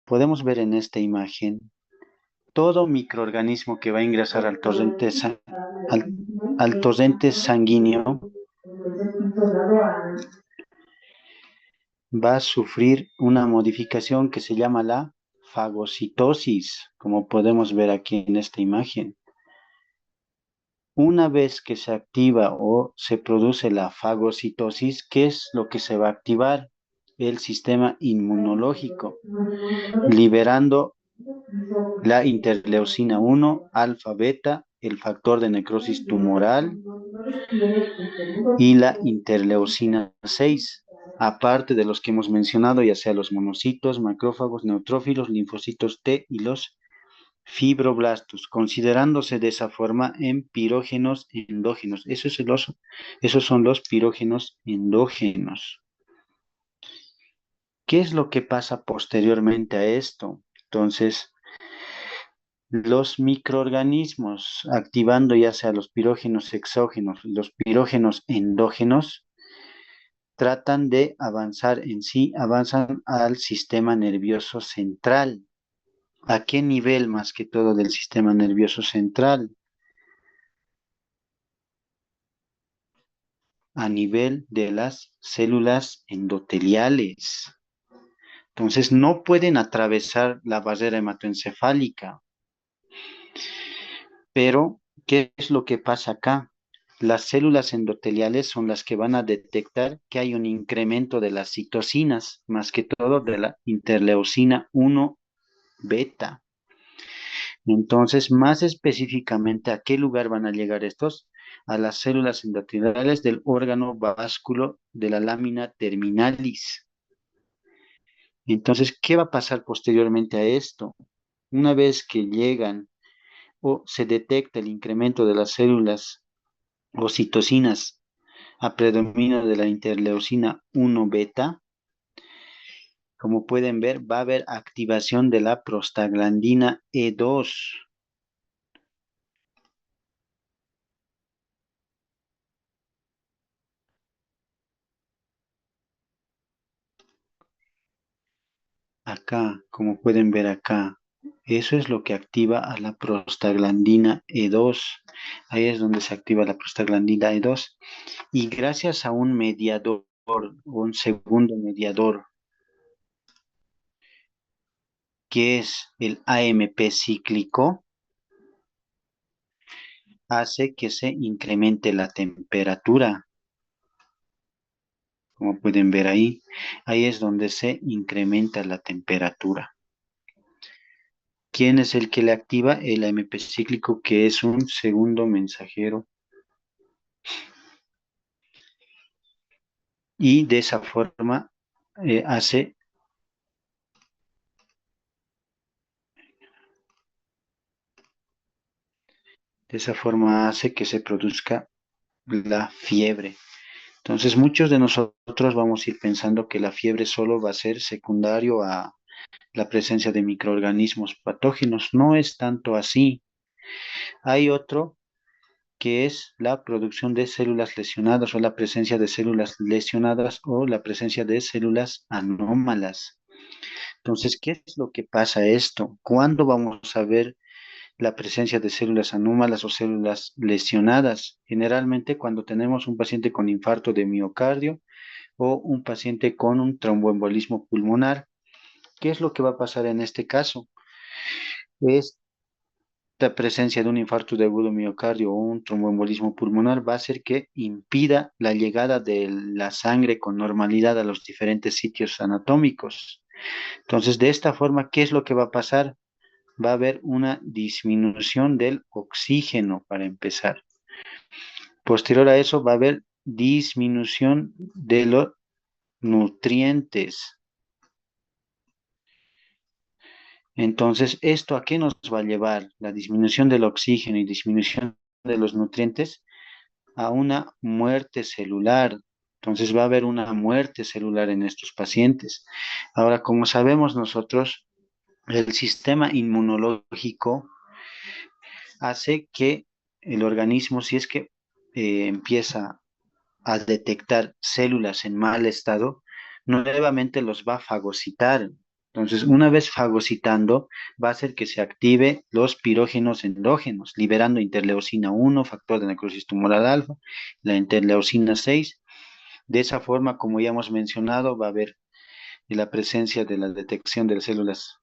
podemos ver en esta imagen todo microorganismo que va a ingresar al, al torrente sanguíneo va a sufrir una modificación que se llama la fagocitosis, como podemos ver aquí en esta imagen. Una vez que se activa o se produce la fagocitosis, ¿qué es lo que se va a activar? El sistema inmunológico, liberando la interleucina 1, alfa, beta, el factor de necrosis tumoral y la interleucina 6, aparte de los que hemos mencionado, ya sea los monocitos, macrófagos, neutrófilos, linfocitos T y los fibroblastos, considerándose de esa forma en pirógenos endógenos. Esos son los pirógenos endógenos. ¿Qué es lo que pasa posteriormente a esto? Entonces, los microorganismos activando ya sea los pirógenos exógenos, los pirógenos endógenos, tratan de avanzar en sí, avanzan al sistema nervioso central. ¿A qué nivel más que todo del sistema nervioso central? A nivel de las células endoteliales. Entonces, no pueden atravesar la barrera hematoencefálica. Pero, ¿qué es lo que pasa acá? Las células endoteliales son las que van a detectar que hay un incremento de las citocinas, más que todo de la interleucina 1 beta. Entonces, más específicamente, ¿a qué lugar van a llegar estos? A las células endoteliales del órgano vasculo de la lámina terminalis. Entonces, ¿qué va a pasar posteriormente a esto? Una vez que llegan o se detecta el incremento de las células o citocinas a predominio de la interleucina 1 beta, como pueden ver, va a haber activación de la prostaglandina E2. Acá, como pueden ver acá, eso es lo que activa a la prostaglandina E2. Ahí es donde se activa la prostaglandina E2. Y gracias a un mediador, un segundo mediador, que es el AMP cíclico, hace que se incremente la temperatura. Como pueden ver ahí, ahí es donde se incrementa la temperatura. ¿Quién es el que le activa? El AMP cíclico, que es un segundo mensajero. Y eh, hace, de esa forma hace que se produzca la fiebre. Entonces, muchos de nosotros vamos a ir pensando que la fiebre solo va a ser secundario a la presencia de microorganismos patógenos. No es tanto así. Hay otro que es la producción de células lesionadas o la presencia de células lesionadas o la presencia de células anómalas. Entonces, ¿qué es lo que pasa a esto? ¿Cuándo vamos a ver la presencia de células anómalas o células lesionadas? Generalmente cuando tenemos un paciente con infarto de miocardio o un paciente con un tromboembolismo pulmonar. ¿Qué es lo que va a pasar en este caso? Esta presencia de un infarto de agudo miocardio o un tromboembolismo pulmonar va a hacer que impida la llegada de la sangre con normalidad a los diferentes sitios anatómicos. Entonces, de esta forma, ¿qué es lo que va a pasar? Va a haber una disminución del oxígeno para empezar. Posterior a eso va a haber disminución de los nutrientes. Entonces, ¿esto a qué nos va a llevar? La disminución del oxígeno y disminución de los nutrientes a una muerte celular. Entonces va a haber una muerte celular en estos pacientes. Ahora, como sabemos nosotros, el sistema inmunológico hace que el organismo, si es que empieza a detectar células en mal estado, nuevamente los va a fagocitar. Entonces, una vez fagocitando, va a hacer que se active los pirógenos endógenos, liberando interleucina 1, factor de necrosis tumoral alfa, la interleucina 6. De esa forma, como ya hemos mencionado, va a haber la presencia de la detección de las células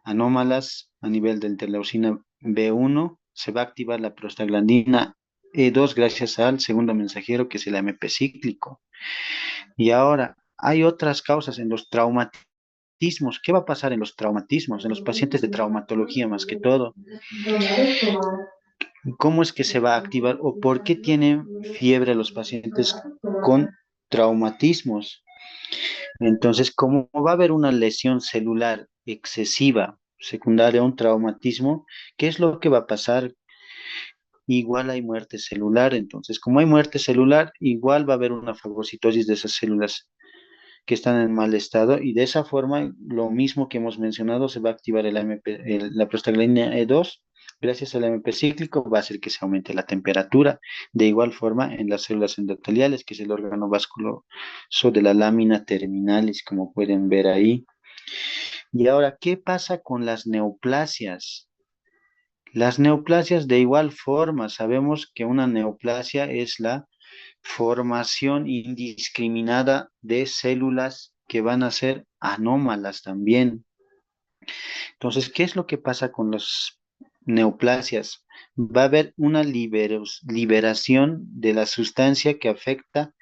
anómalas a nivel de interleucina B1. Se va a activar la prostaglandina E2 gracias al segundo mensajero, que es el AMP cíclico. Y ahora, hay otras causas en los traumatismos. ¿Qué va a pasar en los traumatismos? En los pacientes de traumatología más que todo. ¿Cómo es que se va a activar o por qué tienen fiebre los pacientes con traumatismos? Entonces, como va a haber una lesión celular excesiva secundaria a un traumatismo, ¿qué es lo que va a pasar? Igual hay muerte celular. Entonces, como hay muerte celular, igual va a haber una fagocitosis de esas células que están en mal estado, y de esa forma, lo mismo que hemos mencionado, se va a activar la prostaglandina E2. Gracias al AMP cíclico va a hacer que se aumente la temperatura. De igual forma, en las células endoteliales, que es el órgano vasculoso de la lámina terminalis, como pueden ver ahí. Y ahora, ¿qué pasa con las neoplasias? Las neoplasias, de igual forma, sabemos que una neoplasia es la formación indiscriminada de células que van a ser anómalas también. Entonces, ¿qué es lo que pasa con las neoplasias? Va a haber una liberación de la sustancia que afecta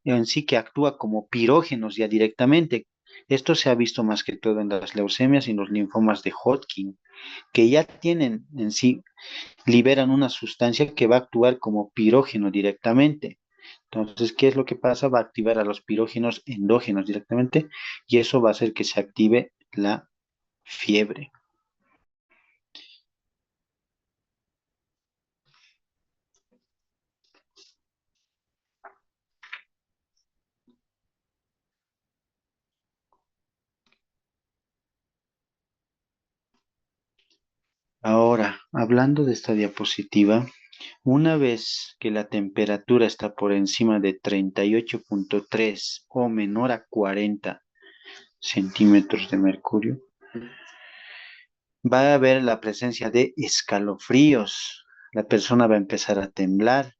en sí, que actúa como pirógenos ya directamente. Esto se ha visto más que todo en las leucemias y los linfomas de Hodgkin, que ya tienen en sí, liberan una sustancia que va a actuar como pirógeno directamente. Entonces, ¿qué es lo que pasa? Va a activar a los pirógenos endógenos directamente, y eso va a hacer que se active la fiebre. Ahora, hablando de esta diapositiva, una vez que la temperatura está por encima de 38,3 o menor a 40 centímetros de mercurio, va a haber la presencia de escalofríos. La persona va a empezar a temblar.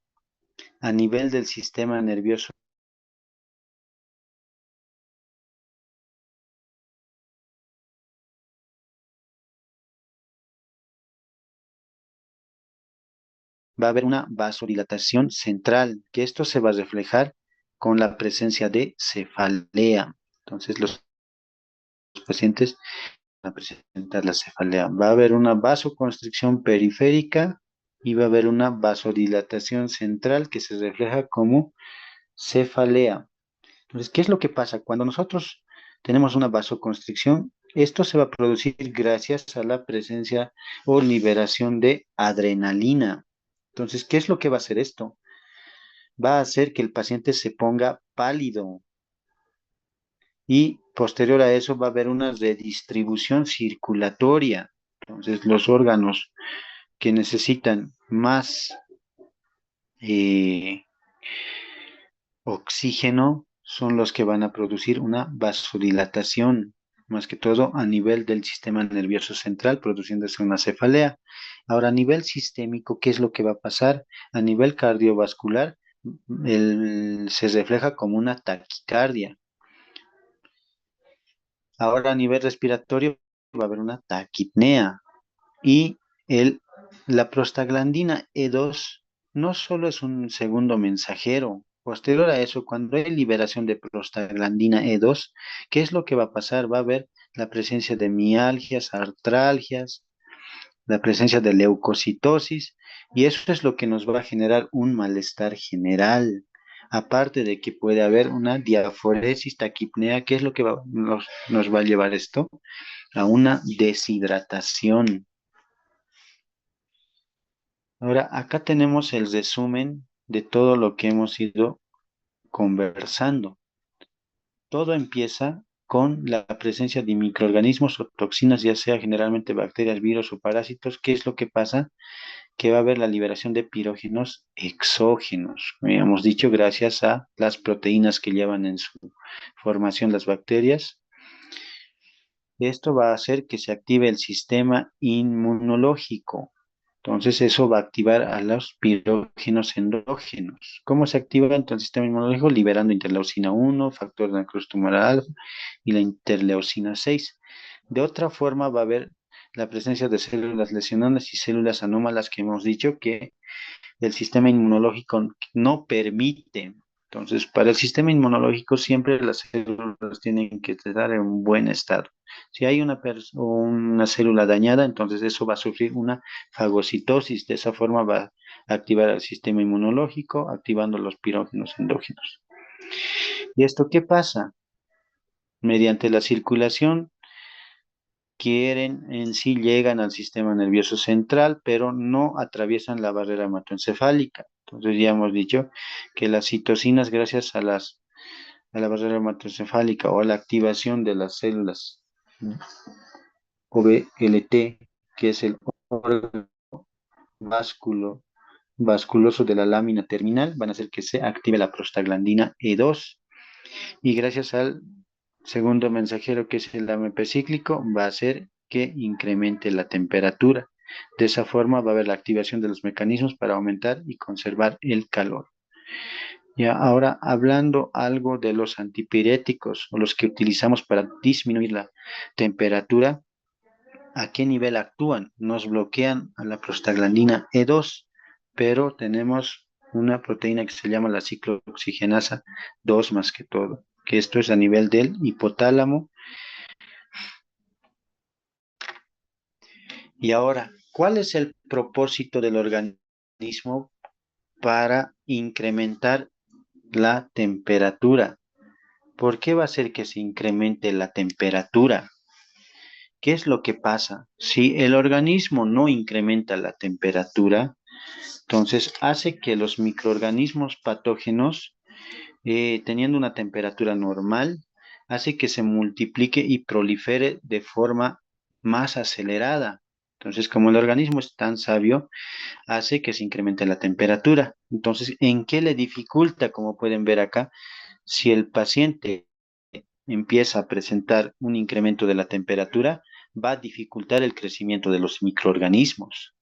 A nivel del sistema nervioso va a haber una vasodilatación central, que esto se va a reflejar con la presencia de cefalea. Entonces, los pacientes van a presentar la cefalea. Va a haber una vasoconstricción periférica y va a haber una vasodilatación central que se refleja como cefalea. Entonces, ¿qué es lo que pasa? Cuando nosotros tenemos una vasoconstricción, esto se va a producir gracias a la presencia o liberación de adrenalina. Entonces, ¿qué es lo que va a hacer esto? Va a hacer que el paciente se ponga pálido, y posterior a eso va a haber una redistribución circulatoria. Entonces, los órganos que necesitan más eh, oxígeno son los que van a producir una vasodilatación, más que todo a nivel del sistema nervioso central, produciéndose una cefalea. Ahora, a nivel sistémico, ¿qué es lo que va a pasar? A nivel cardiovascular, se refleja como una taquicardia. Ahora, a nivel respiratorio, va a haber una taquipnea. Y el, la prostaglandina E2 no solo es un segundo mensajero. Posterior a eso, cuando hay liberación de prostaglandina E2, ¿qué es lo que va a pasar? Va a haber la presencia de mialgias, artralgias, la presencia de leucocitosis, y eso es lo que nos va a generar un malestar general. Aparte de que puede haber una diaforesis, taquipnea. ¿Qué es lo que nos va a llevar esto? A una deshidratación. Ahora, acá tenemos el resumen de todo lo que hemos ido conversando. Todo empieza con la presencia de microorganismos o toxinas, ya sea generalmente bacterias, virus o parásitos. ¿Qué es lo que pasa? Que va a haber la liberación de pirógenos exógenos, como hemos dicho, gracias a las proteínas que llevan en su formación las bacterias. Esto va a hacer que se active el sistema inmunológico. Entonces, eso va a activar a los pirógenos endógenos. ¿Cómo se activa entonces el sistema inmunológico? Liberando interleucina 1, factor de necrosis tumoral alfa y la interleucina 6. De otra forma, va a haber la presencia de células lesionadas y células anómalas que hemos dicho que el sistema inmunológico no permite. Entonces, para el sistema inmunológico siempre las células tienen que estar en un buen estado. Si hay una célula dañada, entonces eso va a sufrir una fagocitosis. De esa forma va a activar el sistema inmunológico, activando los pirógenos endógenos. ¿Y esto qué pasa? Mediante la circulación quieren en sí llegan al sistema nervioso central, pero no atraviesan la barrera hematoencefálica. Entonces ya hemos dicho que las citocinas, gracias a la barrera hematoencefálica o a la activación de las células OBLT, que es el órgano vásculo, vasculoso de la lámina terminal, van a hacer que se active la prostaglandina E2 y gracias al segundo mensajero, que es el AMP cíclico, va a hacer que incremente la temperatura. De esa forma va a haber la activación de los mecanismos para aumentar y conservar el calor. Ya ahora hablando algo de los antipiréticos o los que utilizamos para disminuir la temperatura, ¿a qué nivel actúan? Nos bloquean a la prostaglandina E2, pero tenemos una proteína que se llama la ciclooxigenasa 2 más que todo, que esto es a nivel del hipotálamo. Y ahora, ¿cuál es el propósito del organismo para incrementar la temperatura? ¿Por qué va a hacer que se incremente la temperatura? ¿Qué es lo que pasa? Si el organismo no incrementa la temperatura, entonces hace que los microorganismos patógenos, teniendo una temperatura normal, hace que se multiplique y prolifere de forma más acelerada. Entonces, como el organismo es tan sabio, hace que se incremente la temperatura. Entonces, ¿en qué le dificulta? Como pueden ver acá, si el paciente empieza a presentar un incremento de la temperatura, va a dificultar el crecimiento de los microorganismos.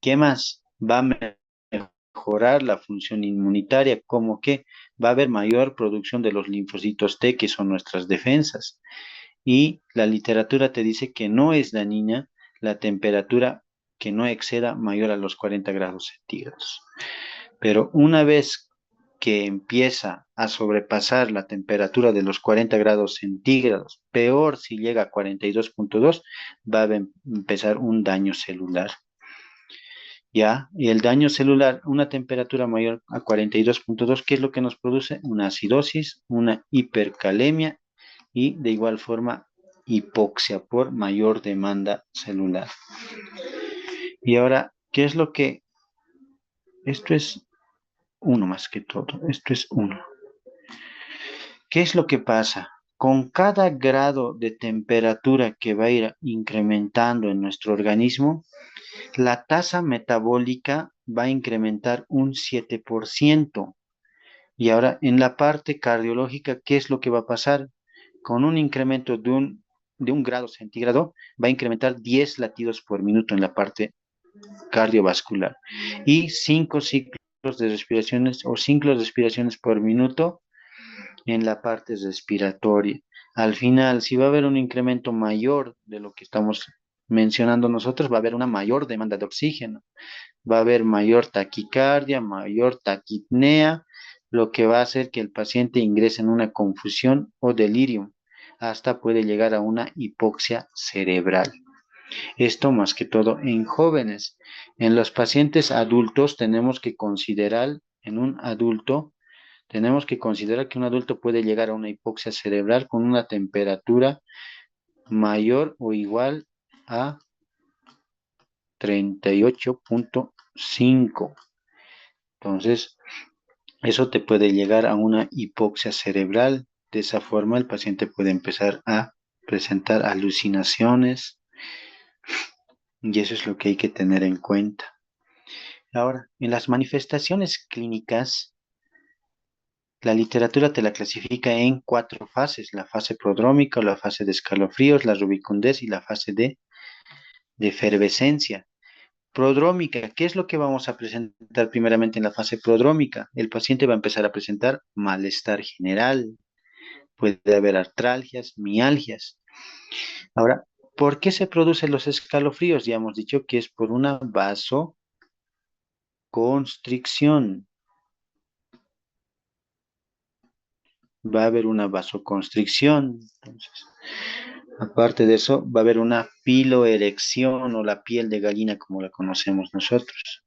¿Qué más? Va a mejorar la función inmunitaria, como que va a haber mayor producción de los linfocitos T, que son nuestras defensas. Y la literatura te dice que no es dañina la temperatura que no exceda mayor a los 40 grados centígrados. Pero una vez que empieza a sobrepasar la temperatura de los 40 grados centígrados, peor si llega a 42,2, va a empezar un daño celular. ¿Ya? Y el daño celular, una temperatura mayor a 42,2, ¿qué es lo que nos produce? Una acidosis, una hipercalemia y de igual forma hipoxia por mayor demanda celular. Y ahora, ¿qué es lo que? Esto es uno más que todo, esto es uno. ¿Qué es lo que pasa? Con cada grado de temperatura que va a ir incrementando en nuestro organismo, la tasa metabólica va a incrementar un 7%. Y ahora, en la parte cardiológica, ¿qué es lo que va a pasar? Con un incremento de un grado centígrado, va a incrementar 10 latidos por minuto en la parte cardiovascular y 5 ciclos de respiraciones o ciclos de respiraciones por minuto en la parte respiratoria. Al final, si va a haber un incremento mayor de lo que estamos mencionando nosotros, va a haber una mayor demanda de oxígeno, va a haber mayor taquicardia, mayor taquipnea, lo que va a hacer que el paciente ingrese en una confusión o delirio, hasta puede llegar a una hipoxia cerebral. Esto más que todo en jóvenes. En los pacientes adultos tenemos que considerar, en un adulto, tenemos que considerar que un adulto puede llegar a una hipoxia cerebral con una temperatura mayor o igual a 38,5. Entonces, eso te puede llegar a una hipoxia cerebral. De esa forma, el paciente puede empezar a presentar alucinaciones y eso es lo que hay que tener en cuenta. Ahora, en las manifestaciones clínicas, La literatura te la clasifica en cuatro fases: la fase prodrómica o la fase de escalofríos, la rubicundez y la fase de efervescencia. Prodrómica, ¿qué es lo que vamos a presentar primeramente en la fase prodrómica? El paciente va a empezar a presentar malestar general, puede haber artralgias, mialgias. Ahora, ¿por qué se producen los escalofríos? Ya hemos dicho que es por una vasoconstricción. Va a haber una vasoconstricción. Entonces, aparte de eso, va a haber una piloerección o la piel de gallina como la conocemos nosotros.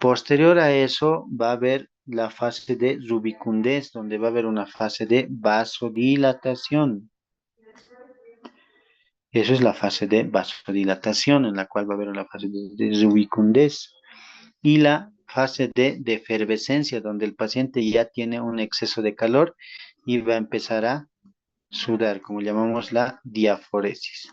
Posterior a eso va a haber la fase de rubicundez, donde va a haber una fase de vasodilatación. Eso es la fase de vasodilatación, en la cual va a haber una fase de rubicundez. Y la fase de efervescencia, donde el paciente ya tiene un exceso de calor y va a empezar a sudar, como llamamos la diaforesis.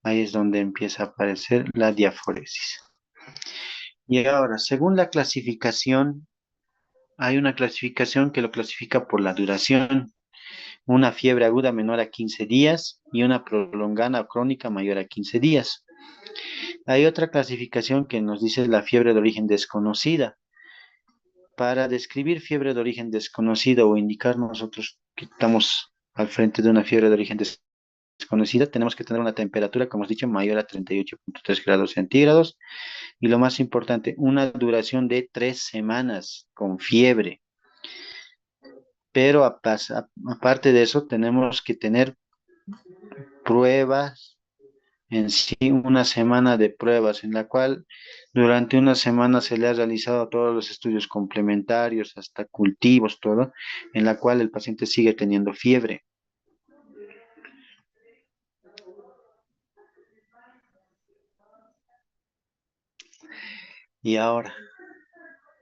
Ahí es donde empieza a aparecer la diaforesis. Y ahora, según la clasificación, hay una clasificación que lo clasifica por la duración. Una fiebre aguda menor a 15 días y una prolongada o crónica mayor a 15 días. Hay otra clasificación que nos dice la fiebre de origen desconocida. Para describir fiebre de origen desconocido o indicar nosotros que estamos al frente de una fiebre de origen desconocida, tenemos que tener una temperatura, como hemos dicho, mayor a 38,3 grados centígrados y lo más importante, una duración de 3 semanas con fiebre. Pero aparte de eso, tenemos que tener pruebas en sí, una semana de pruebas en la cual durante una semana se le ha realizado todos los estudios complementarios, hasta cultivos, todo, en la cual el paciente sigue teniendo fiebre. Y ahora,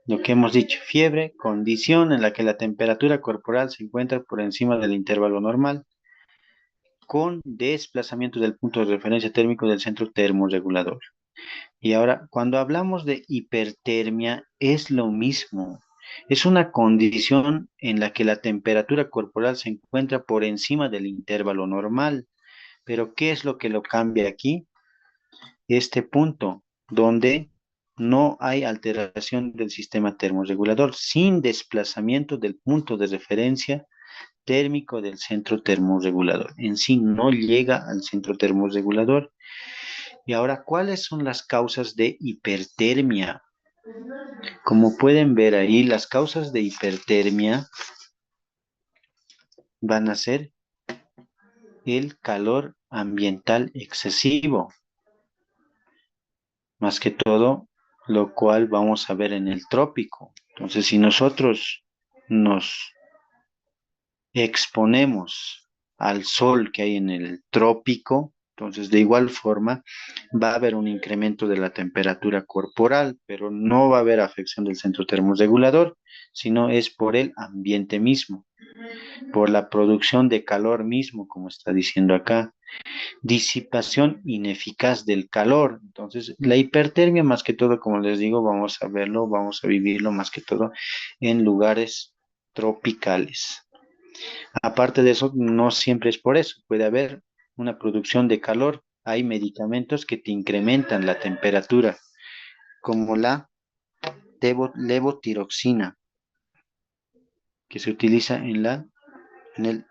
lo que hemos dicho, fiebre, condición en la que la temperatura corporal se encuentra por encima del intervalo normal, con desplazamiento del punto de referencia térmico del centro termorregulador. Y ahora, cuando hablamos de hipertermia, es lo mismo. Es una condición en la que la temperatura corporal se encuentra por encima del intervalo normal. Pero ¿qué es lo que lo cambia aquí? Este punto, donde no hay alteración del sistema termorregulador, sin desplazamiento del punto de referencia térmico del centro termorregulador. En sí no llega al centro termorregulador. Y ahora, ¿cuáles son las causas de hipertermia? Como pueden ver ahí, las causas de hipertermia van a ser el calor ambiental excesivo, más que todo, lo cual vamos a ver en el trópico. Entonces, si nosotros nos exponemos al sol que hay en el trópico, entonces de igual forma va a haber un incremento de la temperatura corporal, pero no va a haber afección del centro termorregulador, sino es por el ambiente mismo, por la producción de calor mismo, como está diciendo acá, disipación ineficaz del calor. Entonces, la hipertermia, más que todo, como les digo, vamos a verlo, vamos a vivirlo más que todo en lugares tropicales. Aparte de eso, no siempre es por eso, puede haber una producción de calor. Hay medicamentos que te incrementan la temperatura, como la levotiroxina, que se utiliza en el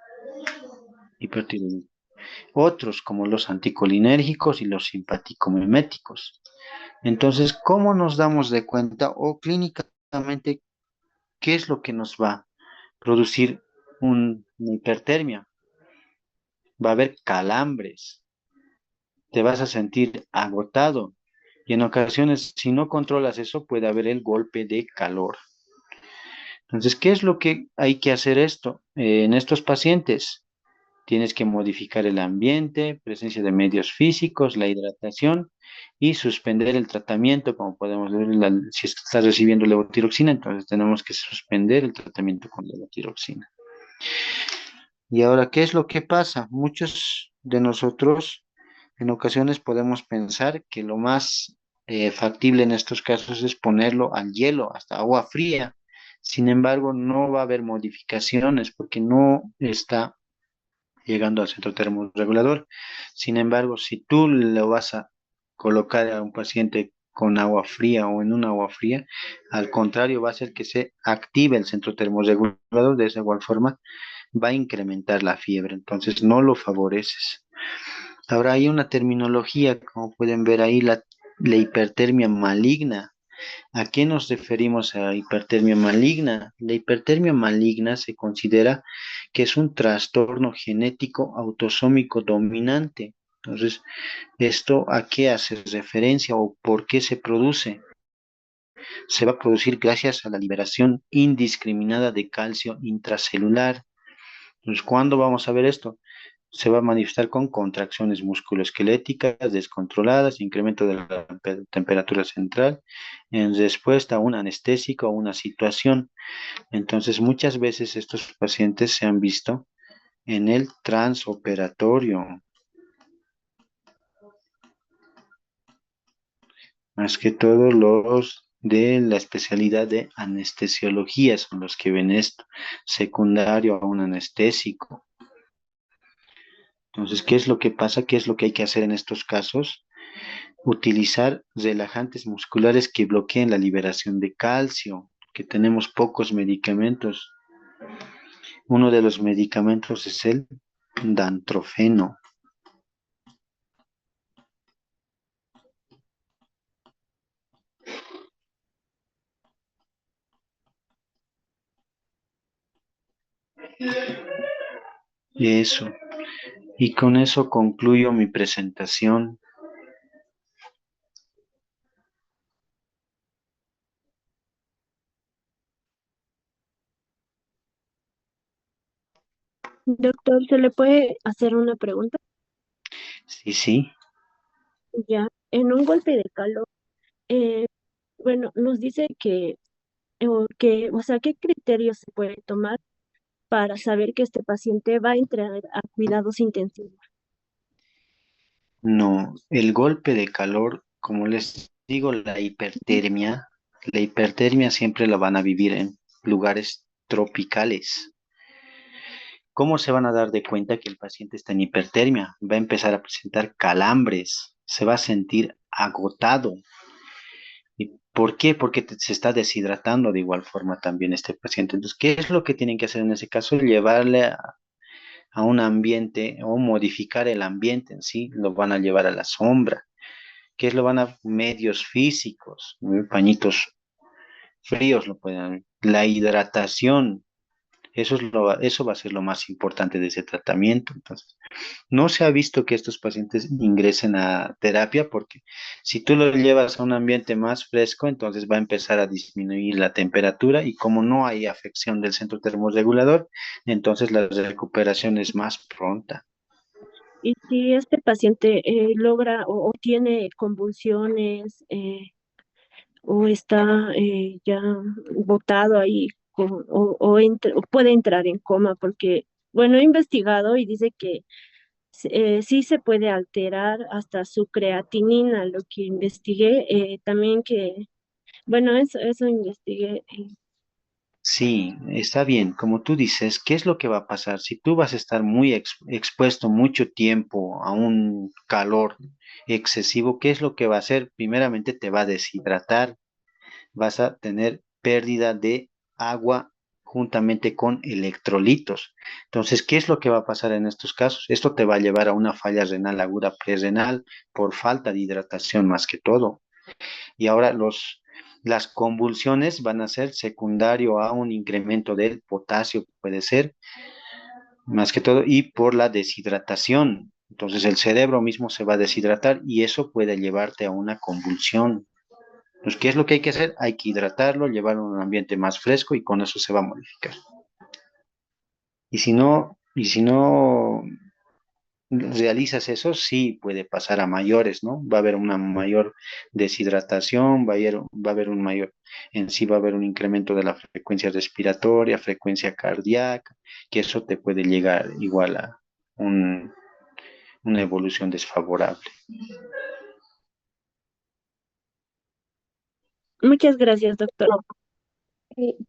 hipertiroidismo. Otros, como los anticolinérgicos y los simpaticomiméticos. Entonces, ¿cómo nos damos de cuenta o clínicamente qué es lo que nos va a producir una hipertermia? Va a haber calambres, te vas a sentir agotado y en ocasiones, si no controlas eso, puede haber el golpe de calor. Entonces, ¿qué es lo que hay que hacer esto? En estos pacientes, tienes que modificar el ambiente, presencia de medios físicos, la hidratación y suspender el tratamiento, como podemos ver, si es que estás recibiendo levotiroxina, entonces tenemos que suspender el tratamiento con levotiroxina. Y ahora, ¿qué es lo que pasa? Muchos de nosotros en ocasiones podemos pensar que lo más factible en estos casos es ponerlo al hielo, hasta agua fría. Sin embargo, no va a haber modificaciones porque no está llegando al centro termorregulador. Sin embargo, si tú lo vas a colocar a un paciente con agua fría o en un agua fría, al contrario, va a hacer que se active el centro termorregulador. De esa igual forma, va a incrementar la fiebre. Entonces, no lo favoreces. Ahora hay una terminología, como pueden ver ahí, la hipertermia maligna. ¿A qué nos referimos a hipertermia maligna? La hipertermia maligna se considera que es un trastorno genético autosómico dominante. Entonces, ¿esto a qué hace referencia o por qué se produce? Se va a producir gracias a la liberación indiscriminada de calcio intracelular. Entonces, ¿cuándo vamos a ver esto? Se va a manifestar con contracciones musculoesqueléticas descontroladas, incremento de la temperatura central, en respuesta a un anestésico o una situación. Entonces, muchas veces estos pacientes se han visto en el transoperatorio, más que todo los de la especialidad de anestesiología son los que ven esto, secundario a un anestésico. Entonces, ¿qué es lo que pasa? ¿Qué es lo que hay que hacer en estos casos? Utilizar relajantes musculares que bloqueen la liberación de calcio, que tenemos pocos medicamentos. Uno de los medicamentos es el dantrofeno. Eso. Y con eso concluyo mi presentación. Doctor, ¿se le puede hacer una pregunta? Sí, sí. Ya, en un golpe de calor, eh, bueno, nos dice o sea, ¿qué criterios se puede tomar para saber que este paciente va a entrar a cuidados intensivos? No, el golpe de calor, como les digo, la hipertermia siempre la van a vivir en lugares tropicales. ¿Cómo se van a dar de cuenta que el paciente está en hipertermia? Va a empezar a presentar calambres, se va a sentir agotado. ¿Y por qué? Porque se está deshidratando de igual forma también este paciente. Entonces, ¿qué es lo que tienen que hacer en ese caso? Llevarle a un ambiente o modificar el ambiente en sí, lo van a llevar a la sombra. ¿Qué es lo van a medios físicos? Pañitos fríos lo pueden. La hidratación, eso va a ser lo más importante de ese tratamiento. Entonces, no se ha visto que estos pacientes ingresen a terapia porque si tú lo llevas a un ambiente más fresco, entonces va a empezar a disminuir la temperatura y como no hay afección del centro termorregulador, entonces la recuperación es más pronta. Y si este paciente logra o tiene convulsiones o está ya botado ahí o puede entrar en coma, porque, bueno, he investigado y dice que sí se puede alterar hasta su creatinina, lo que investigué, también que, bueno, eso investigué. Sí, está bien. Como tú dices, ¿qué es lo que va a pasar? Si tú vas a estar muy expuesto mucho tiempo a un calor excesivo, ¿qué es lo que va a hacer? Primeramente te va a deshidratar, vas a tener pérdida de agua juntamente con electrolitos. Entonces, ¿qué es lo que va a pasar en estos casos? Esto te va a llevar a una falla renal aguda prerrenal por falta de hidratación más que todo. Y ahora las convulsiones van a ser secundario a un incremento del potasio, puede ser, más que todo, y por la deshidratación. Entonces el cerebro mismo se va a deshidratar y eso puede llevarte a una convulsión. Entonces, ¿qué es lo que hay que hacer? Hay que hidratarlo, llevarlo a un ambiente más fresco y con eso se va a modificar. Y si no realizas eso, sí puede pasar a mayores, ¿no? Va a haber una mayor deshidratación, va a haber un mayor, en sí va a haber un incremento de la frecuencia respiratoria, frecuencia cardíaca, que eso te puede llegar igual a un- una evolución desfavorable. Muchas gracias, doctor.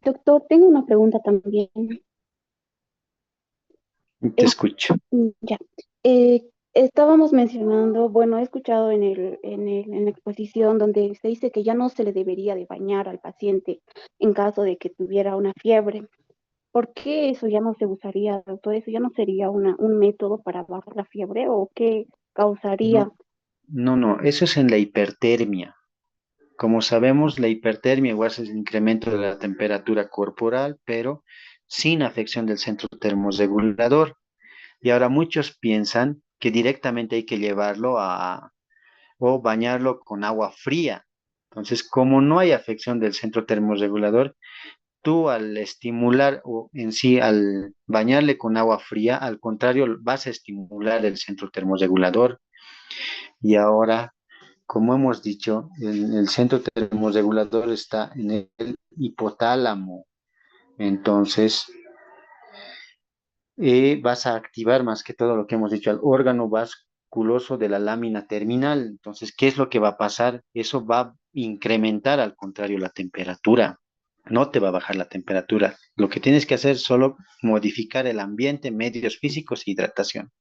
Doctor, tengo una pregunta también. Te Eh, escucho. ya. Estábamos mencionando, bueno, he escuchado en la exposición donde se dice que ya no se le debería de bañar al paciente en caso de que tuviera una fiebre. ¿Por qué eso ya no se usaría, doctor? ¿Eso ya no sería un método para bajar la fiebre o qué causaría? No, no, eso es en la hipertermia. Como sabemos, la hipertermia igual es el incremento de la temperatura corporal, pero sin afección del centro termorregulador. Y ahora muchos piensan que directamente hay que llevarlo a o bañarlo con agua fría. Entonces, como no hay afección del centro termorregulador, tú al estimular o en sí al bañarle con agua fría, al contrario, vas a estimular el centro termorregulador. Y ahora, como hemos dicho, el centro termorregulador está en el hipotálamo. Entonces, vas a activar más que todo lo que hemos dicho, al órgano vasculoso de la lámina terminal. Entonces, ¿qué es lo que va a pasar? Eso va a incrementar al contrario la temperatura. No te va a bajar la temperatura. Lo que tienes que hacer es solo modificar el ambiente, medios físicos e hidratación.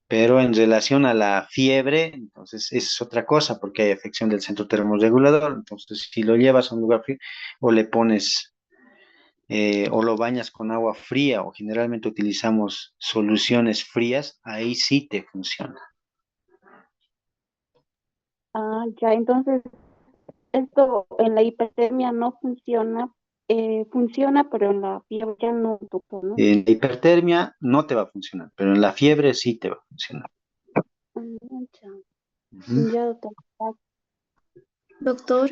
Pero en relación a la fiebre, entonces es otra cosa, porque hay afección del centro termorregulador. Entonces, si lo llevas a un lugar frío o le pones o lo bañas con agua fría o generalmente utilizamos soluciones frías, ahí sí te funciona. Ah, ya, entonces esto en la hipertermia no funciona, funciona, pero en la fiebre ya no, doctor, ¿no? En la hipertermia no te va a funcionar, pero en la fiebre sí te va a funcionar. Ah, ya, Ujú. ya, doctor. Doctor,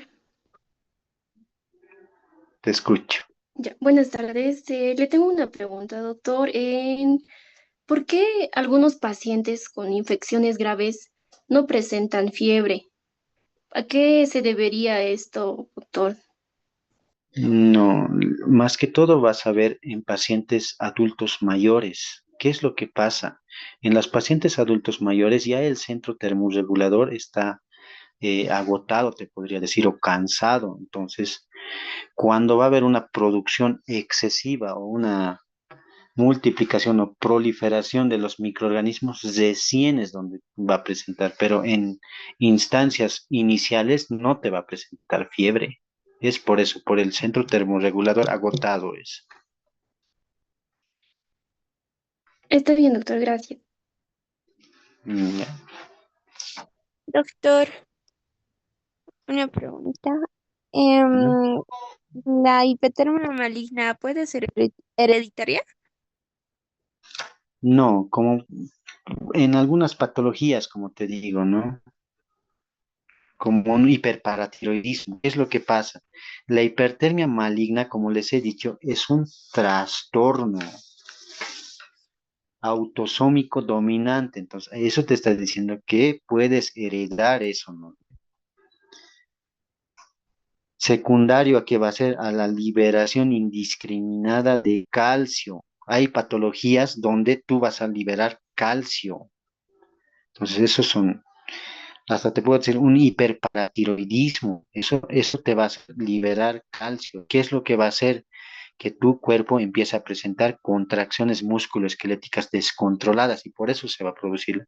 Te escucho. ya, buenas tardes. Le tengo una pregunta, doctor. ¿Por qué algunos pacientes con infecciones graves no presentan fiebre? ¿A qué se debería esto, doctor? No, más que todo vas a ver en pacientes adultos mayores. ¿Qué es lo que pasa? En los pacientes adultos mayores ya el centro termorregulador está agotado, te podría decir, o cansado. Entonces, cuando va a haber una producción excesiva o una multiplicación o proliferación de los microorganismos recién es donde va a presentar, pero en instancias iniciales no te va a presentar fiebre. Es por eso, por el centro termorregulador agotado es. Está bien, doctor, gracias. Ya. Doctor, una pregunta. Ujú. ¿La hipertermia maligna puede ser hereditaria? No, como en algunas patologías, como te digo, ¿no? Como un hiperparatiroidismo. ¿Qué es lo que pasa? La hipertermia maligna, como les he dicho, es un trastorno autosómico dominante. Entonces, eso te está diciendo que puedes heredar eso, ¿no? Secundario a que va a ser a la liberación indiscriminada de calcio. Hay patologías donde tú vas a liberar calcio. Entonces, esos son, hasta te puedo decir, un hiperparatiroidismo. Eso te va a hacer liberar calcio. ¿Qué es lo que va a hacer? Que tu cuerpo empiece a presentar contracciones musculoesqueléticas descontroladas y por eso se va a producir,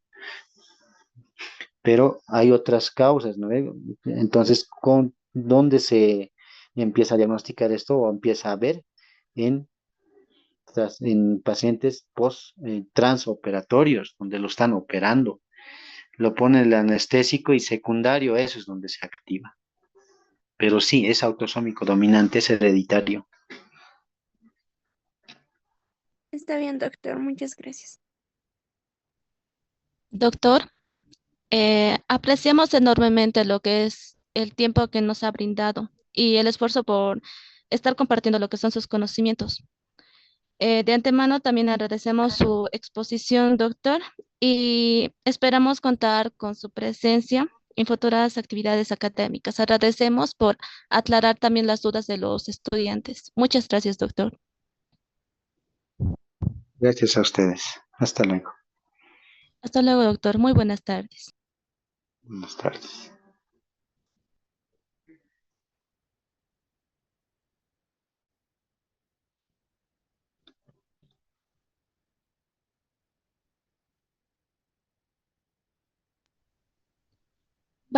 pero hay otras causas, ¿no? Entonces, ¿dónde se empieza a diagnosticar esto o empieza a ver? En, en pacientes transoperatorios, donde lo están operando. Lo pone el anestésico y secundario, eso es donde se activa. Pero sí, es autosómico dominante, es hereditario. Está bien, doctor, muchas gracias. Doctor, apreciamos enormemente lo que es el tiempo que nos ha brindado y el esfuerzo por estar compartiendo lo que son sus conocimientos. De antemano también agradecemos su exposición, doctor, y esperamos contar con su presencia en futuras actividades académicas. Agradecemos por aclarar también las dudas de los estudiantes. Muchas gracias, doctor. Gracias a ustedes. Hasta luego. Hasta luego, doctor. Muy buenas tardes. Buenas tardes.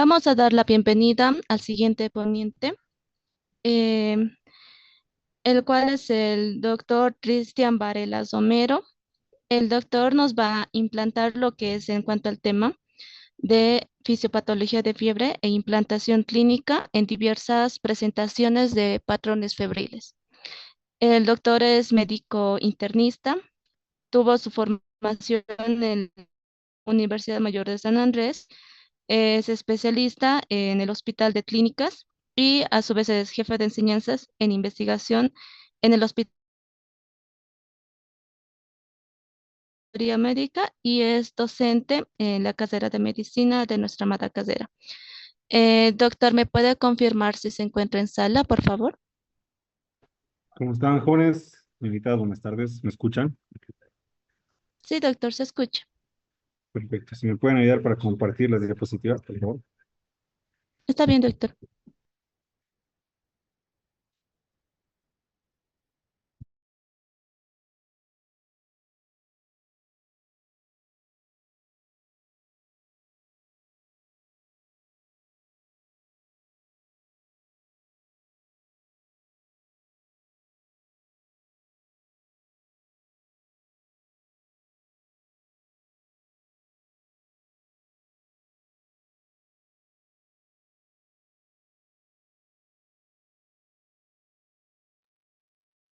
Vamos a dar la bienvenida al siguiente ponente, eh, el cual es el doctor Cristian Varela Somero. El doctor nos va a implantar lo que es en cuanto al tema de fisiopatología de fiebre e implantación clínica en diversas presentaciones de patrones febriles. El doctor es médico internista, tuvo su formación en la Universidad Mayor de San Andrés, es especialista en el Hospital de Clínicas y a su vez es jefe de enseñanzas en investigación en el Hospital Médica y es docente en la carrera de medicina de nuestra amada carrera. Doctor, ¿me puede confirmar si se encuentra en sala, por favor? ¿Cómo están, jóvenes? Invitados, buenas tardes. ¿Me escuchan? Sí, doctor, se escucha. Perfecto. Si me pueden ayudar para compartir las diapositivas, por favor. Está bien, doctor.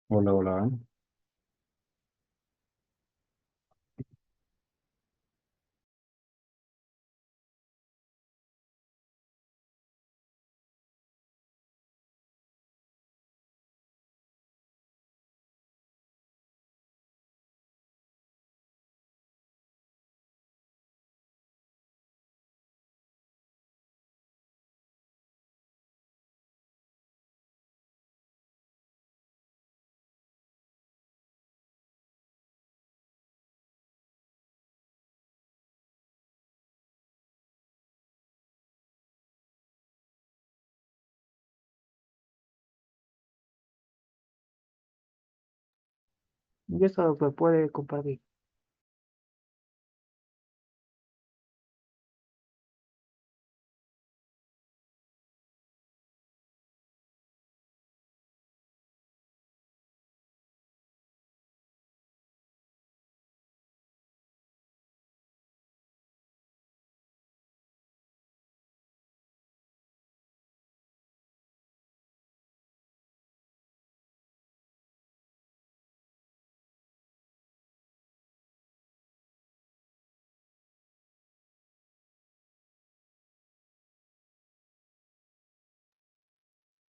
Hola, hola. Y eso se puede compartir.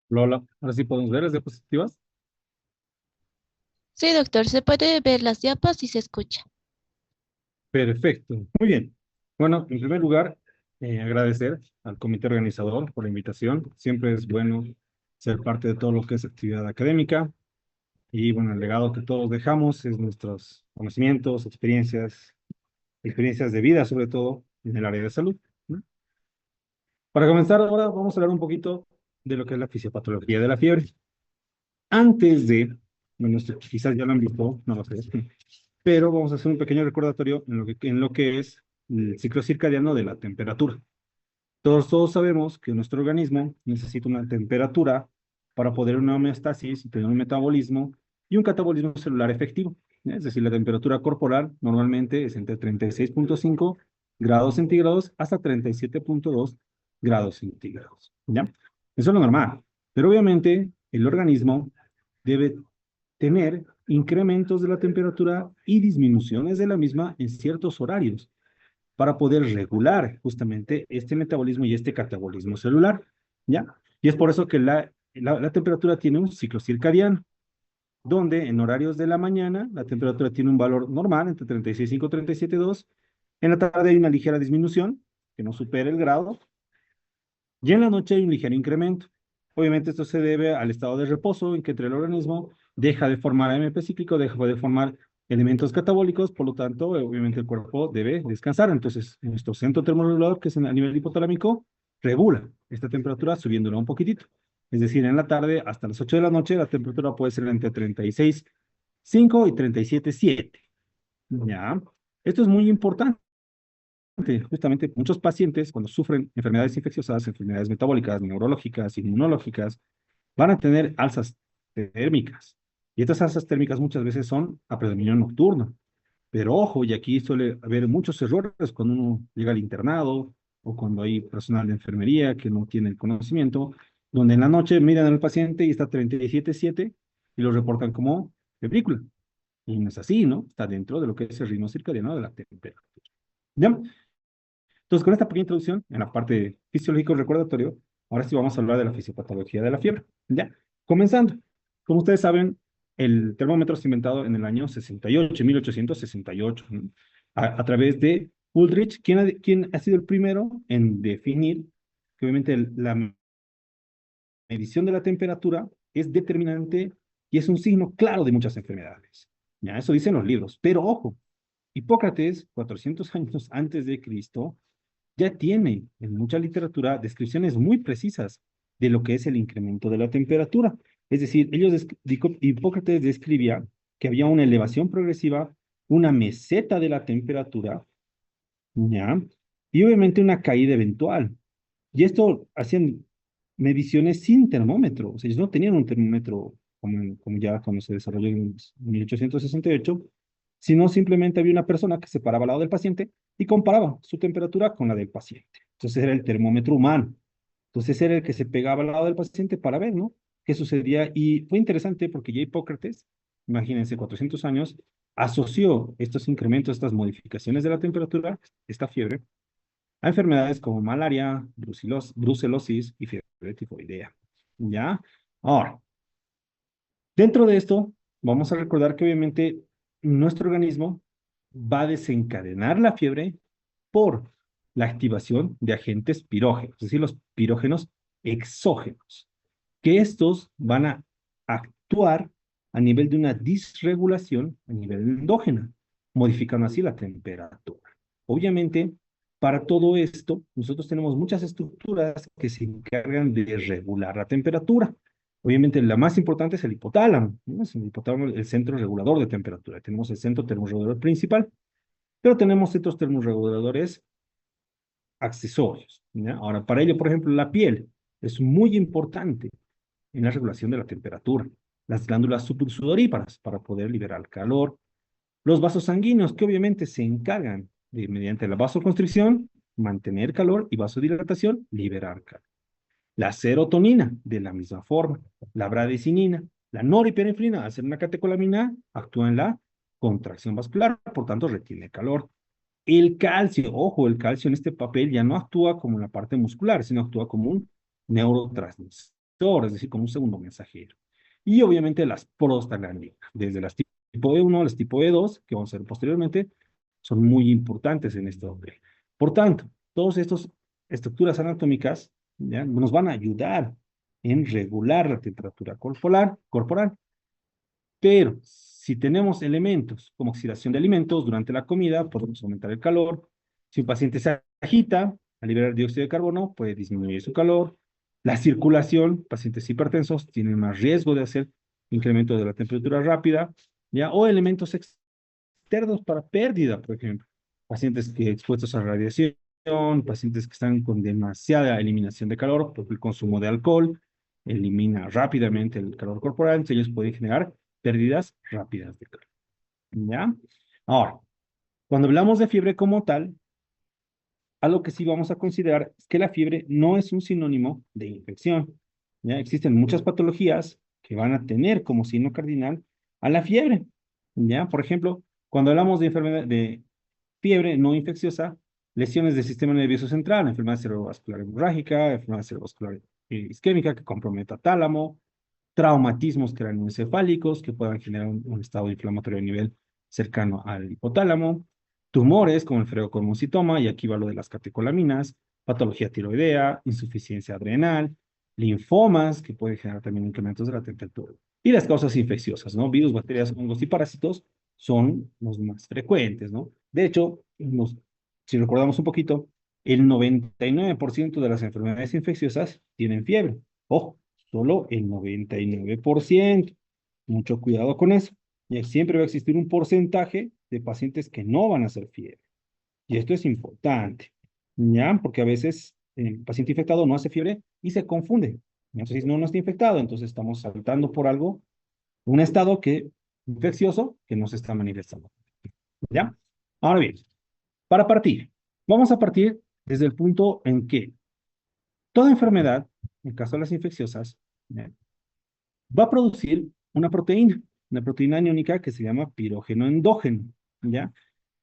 Lola, ahora sí podemos ver las diapositivas. Sí, doctor, se puede ver las diapas y se escucha. Perfecto. Muy bien. Bueno, en primer lugar, agradecer al comité organizador por la invitación. Siempre es bueno ser parte de todo lo que es actividad académica. Y bueno, el legado que todos dejamos es nuestros conocimientos, experiencias de vida, sobre todo en el área de salud, ¿no? Para comenzar ahora vamos a hablar un poquito de lo que es la fisiopatología de la fiebre. Antes de, bueno, esto quizás ya lo han visto, no lo sé, pero vamos a hacer un pequeño recordatorio en lo que es el ciclo circadiano de la temperatura. Todos sabemos que nuestro organismo necesita una temperatura para poder una homeostasis y tener un metabolismo y un catabolismo celular efectivo. Es decir, la temperatura corporal normalmente es entre 36,5 grados centígrados hasta 37,2 grados centígrados. ¿Ya? Eso es lo normal. Pero obviamente el organismo debe tener incrementos de la temperatura y disminuciones de la misma en ciertos horarios para poder regular justamente este metabolismo y este catabolismo celular, ¿ya? Y es por eso que la temperatura tiene un ciclo circadiano, donde en horarios de la mañana la temperatura tiene un valor normal, entre 36,5 y 37,2. En la tarde hay una ligera disminución, que no supera el grado, y en la noche hay un ligero incremento. Obviamente esto se debe al estado de reposo en que entre el organismo deja de formar AMP cíclico, deja de formar elementos catabólicos, por lo tanto, obviamente el cuerpo debe descansar. Entonces, nuestro centro termorregulador, que es a nivel hipotalámico, regula esta temperatura subiéndola un poquitito. Es decir, en la tarde hasta las 8 de la noche la temperatura puede ser entre 36,5 y 37,7. ¿Ya? Esto es muy importante. justamente muchos pacientes cuando sufren enfermedades infecciosas, enfermedades metabólicas, neurológicas, inmunológicas, van a tener alzas térmicas. Y estas alzas térmicas muchas veces son a predominio nocturno. Pero ojo, y aquí suele haber muchos errores cuando uno llega al internado o cuando hay personal de enfermería que no tiene el conocimiento, donde en la noche miran al paciente y está 37,7 y lo reportan como febrícula. Y no es así, ¿no? Está dentro de lo que es el ritmo circadiano de la temperatura. ¿Ya? Entonces, con esta pequeña introducción en la parte fisiológico-recordatorio, ahora sí vamos a hablar de la fisiopatología de la fiebre. ¿Ya? Comenzando. Como ustedes saben, el termómetro se inventado en el año 68, 1868, ¿no? A través de Ulrich, quien ha sido el primero en definir que obviamente la medición de la temperatura es determinante y es un signo claro de muchas enfermedades. Ya, eso dicen los libros. Pero ojo, Hipócrates, 400 años antes de Cristo, ya tiene en mucha literatura descripciones muy precisas de lo que es el incremento de la temperatura. Es decir, Hipócrates describía que había una elevación progresiva, una meseta de la temperatura, ¿ya? Y obviamente una caída eventual. Y esto hacían mediciones sin termómetro. O sea, ellos no tenían un termómetro como ya cuando se desarrolló en 1868, sino simplemente había una persona que se paraba al lado del paciente y comparaba su temperatura con la del paciente. Entonces era el termómetro humano. Entonces era el que se pegaba al lado del paciente para ver, ¿no? ¿Qué sucedía? Y fue interesante porque ya Hipócrates, imagínense, 400 años, asoció estos incrementos, estas modificaciones de la temperatura, esta fiebre, a enfermedades como malaria, brucelosis y fiebre tifoidea. ¿Ya? Ahora, dentro de esto, vamos a recordar que obviamente nuestro organismo va a desencadenar la fiebre por la activación de agentes pirógenos, es decir, los pirógenos exógenos, que estos van a actuar a nivel de una disregulación a nivel endógena, modificando así la temperatura. Obviamente, para todo esto, nosotros tenemos muchas estructuras que se encargan de regular la temperatura. Obviamente, la más importante es el hipotálamo, ¿no? Es el hipotálamo el centro regulador de temperatura. Tenemos el centro termorregulador principal, pero tenemos estos termorreguladores accesorios, ¿ya? Ahora, para ello, por ejemplo, la piel es muy importante en la regulación de la temperatura. Las glándulas sudoríparas para poder liberar calor. Los vasos sanguíneos que obviamente se encargan de, mediante la vasoconstricción, mantener calor y vasodilatación, liberar calor. La serotonina, de la misma forma. La bradecinina, la noripinefrina, al ser una catecolamina, actúa en la contracción vascular, por tanto retiene calor. El calcio, ojo, el calcio en este papel ya no actúa como la parte muscular, sino actúa como un neurotransmisor, es decir, como un segundo mensajero. Y obviamente las prostaglandinas, desde las tipo E1 a las tipo E2, que vamos a ver posteriormente, son muy importantes en este papel. Por tanto, todas estas estructuras anatómicas ¿ya? Nos van a ayudar en regular la temperatura corporal. Pero si tenemos elementos como oxidación de alimentos durante la comida, podemos aumentar el calor. Si un paciente se agita al liberar dióxido de carbono, puede disminuir su calor. La circulación, pacientes hipertensos tienen más riesgo de hacer incremento de la temperatura rápida, ¿ya? O elementos externos para pérdida, por ejemplo. Pacientes que expuestos a radiación, pacientes que están con demasiada eliminación de calor, porque el consumo de alcohol elimina rápidamente el calor corporal, entonces ellos pueden generar pérdidas rápidas de calor. ¿Ya? Ahora, cuando hablamos de fiebre como tal, algo que sí vamos a considerar es que la fiebre no es un sinónimo de infección. ¿Ya? Existen muchas patologías que van a tener como signo cardinal a la fiebre. ¿Ya? Por ejemplo, cuando hablamos de enfermedad de fiebre no infecciosa, lesiones del sistema nervioso central, enfermedad cerebrovascular hemorrágica, enfermedad cerebrovascular isquémica que comprometa tálamo, traumatismos craneoencefálicos que puedan generar un estado inflamatorio a nivel cercano al hipotálamo, tumores como el feocromocitoma, y aquí va lo de las catecolaminas, patología tiroidea, insuficiencia adrenal, linfomas que pueden generar también incrementos de la temperatura. Y las causas infecciosas, ¿no? Virus, bacterias, hongos y parásitos son los más frecuentes, ¿no? De hecho, si recordamos un poquito, el 99% de las enfermedades infecciosas tienen fiebre. Ojo, solo el 99%. Mucho cuidado con eso. Y siempre va a existir un porcentaje de pacientes que no van a hacer fiebre. Y esto es importante, ¿ya? Porque a veces el paciente infectado no hace fiebre y se confunde. Entonces, no está infectado, entonces estamos saltando por algo, un estado infeccioso que no se está manifestando, ¿ya? Ahora bien, para partir, vamos a partir desde el punto en que toda enfermedad, en el caso de las infecciosas, ¿ya? Va a producir una proteína aniónica que se llama pirógeno endógeno, ¿ya?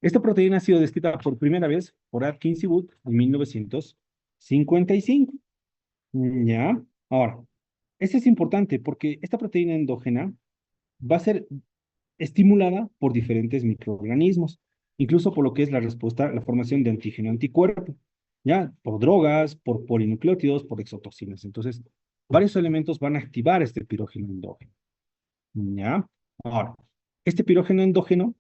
Esta proteína ha sido descrita por primera vez por Atkins y Wood en 1955, ¿ya? Ahora, esto es importante porque esta proteína endógena va a ser estimulada por diferentes microorganismos, incluso por lo que es la respuesta, la formación de antígeno anticuerpo, ¿ya? Por drogas, por polinucleótidos, por exotoxinas. Entonces, varios elementos van a activar este pirógeno endógeno, ¿ya? Ahora, este pirógeno endógeno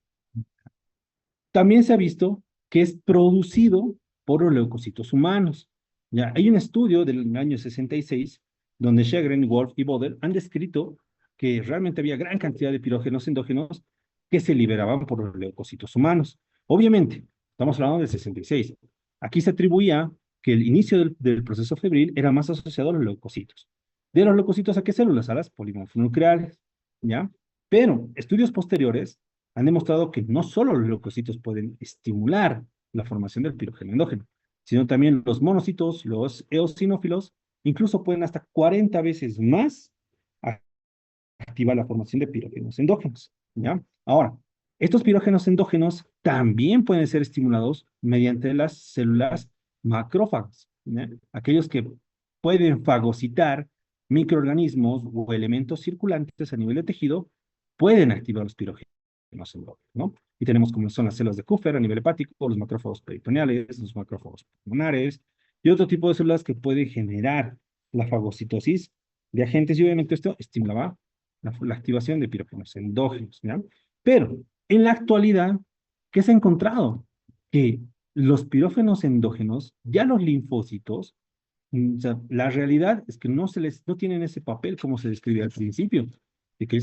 también se ha visto que es producido por los leucocitos humanos, ¿ya? Hay un estudio del año 66 donde Sjögren, Wolf y Boder han descrito que realmente había gran cantidad de pirógenos endógenos que se liberaban por los leucocitos humanos. Obviamente, estamos hablando del 66. Aquí se atribuía que el inicio del proceso febril era más asociado a los leucocitos. ¿De los leucocitos a qué células? A las polimorfonucleares, ¿ya? Pero estudios posteriores han demostrado que no solo los leucocitos pueden estimular la formación del pirógeno endógeno, sino también los monocitos, los eosinófilos, incluso pueden hasta 40 veces más activar la formación de pirógenos endógenos, ¿ya? Ahora, estos pirógenos endógenos también pueden ser estimulados mediante las células macrófagas, ¿ya? Aquellos que pueden fagocitar microorganismos o elementos circulantes a nivel de tejido, pueden activar los pirógenos endógenos, ¿no? Y tenemos como son las células de Kupffer a nivel hepático, los macrófagos peritoneales, los macrófagos pulmonares, y otro tipo de células que pueden generar la fagocitosis de agentes, y obviamente esto estimulaba la activación de pirógenos endógenos, ¿ya? Pero en la actualidad, ¿qué se ha encontrado? Que los pirógenos endógenos, ya los linfocitos, o sea, la realidad es que no tienen ese papel como se describía al principio, de que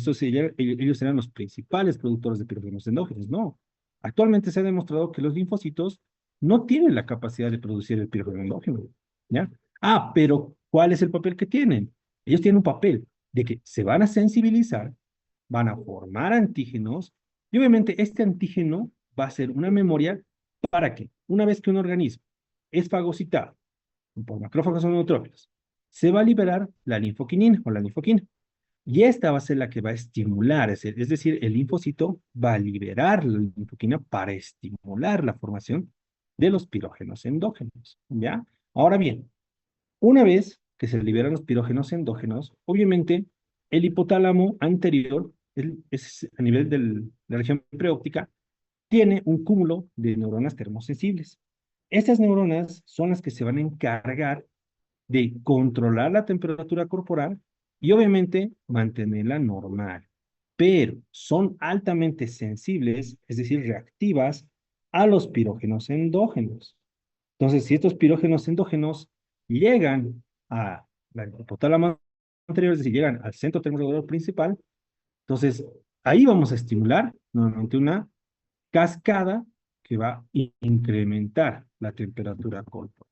ellos eran los principales productores de pirógenos endógenos. No. Actualmente se ha demostrado que los linfocitos no tienen la capacidad de producir el pirógeno endógeno, ¿ya? Ah, pero ¿cuál es el papel que tienen? Ellos tienen un papel de que se van a sensibilizar, van a formar antígenos, y obviamente este antígeno va a ser una memoria para que, una vez que un organismo es fagocitado por macrófagos o neutrófilos, se va a liberar la linfoquinina o la linfoquina. Y esta va a ser la que va a estimular, es decir, el linfocito va a liberar la linfoquina para estimular la formación de los pirógenos endógenos, ¿ya? Ahora bien, una vez que se liberan los pirógenos endógenos, obviamente el hipotálamo anterior, a nivel de la región preóptica, tiene un cúmulo de neuronas termosensibles. Estas neuronas son las que se van a encargar de controlar la temperatura corporal y obviamente mantenerla normal, pero son altamente sensibles, es decir, reactivas a los pirógenos endógenos. Entonces, si estos pirógenos endógenos llegan a la hipotálamo anterior, es decir, llegan al centro termorregulador principal, entonces ahí vamos a estimular nuevamente una cascada que va a incrementar la temperatura corporal.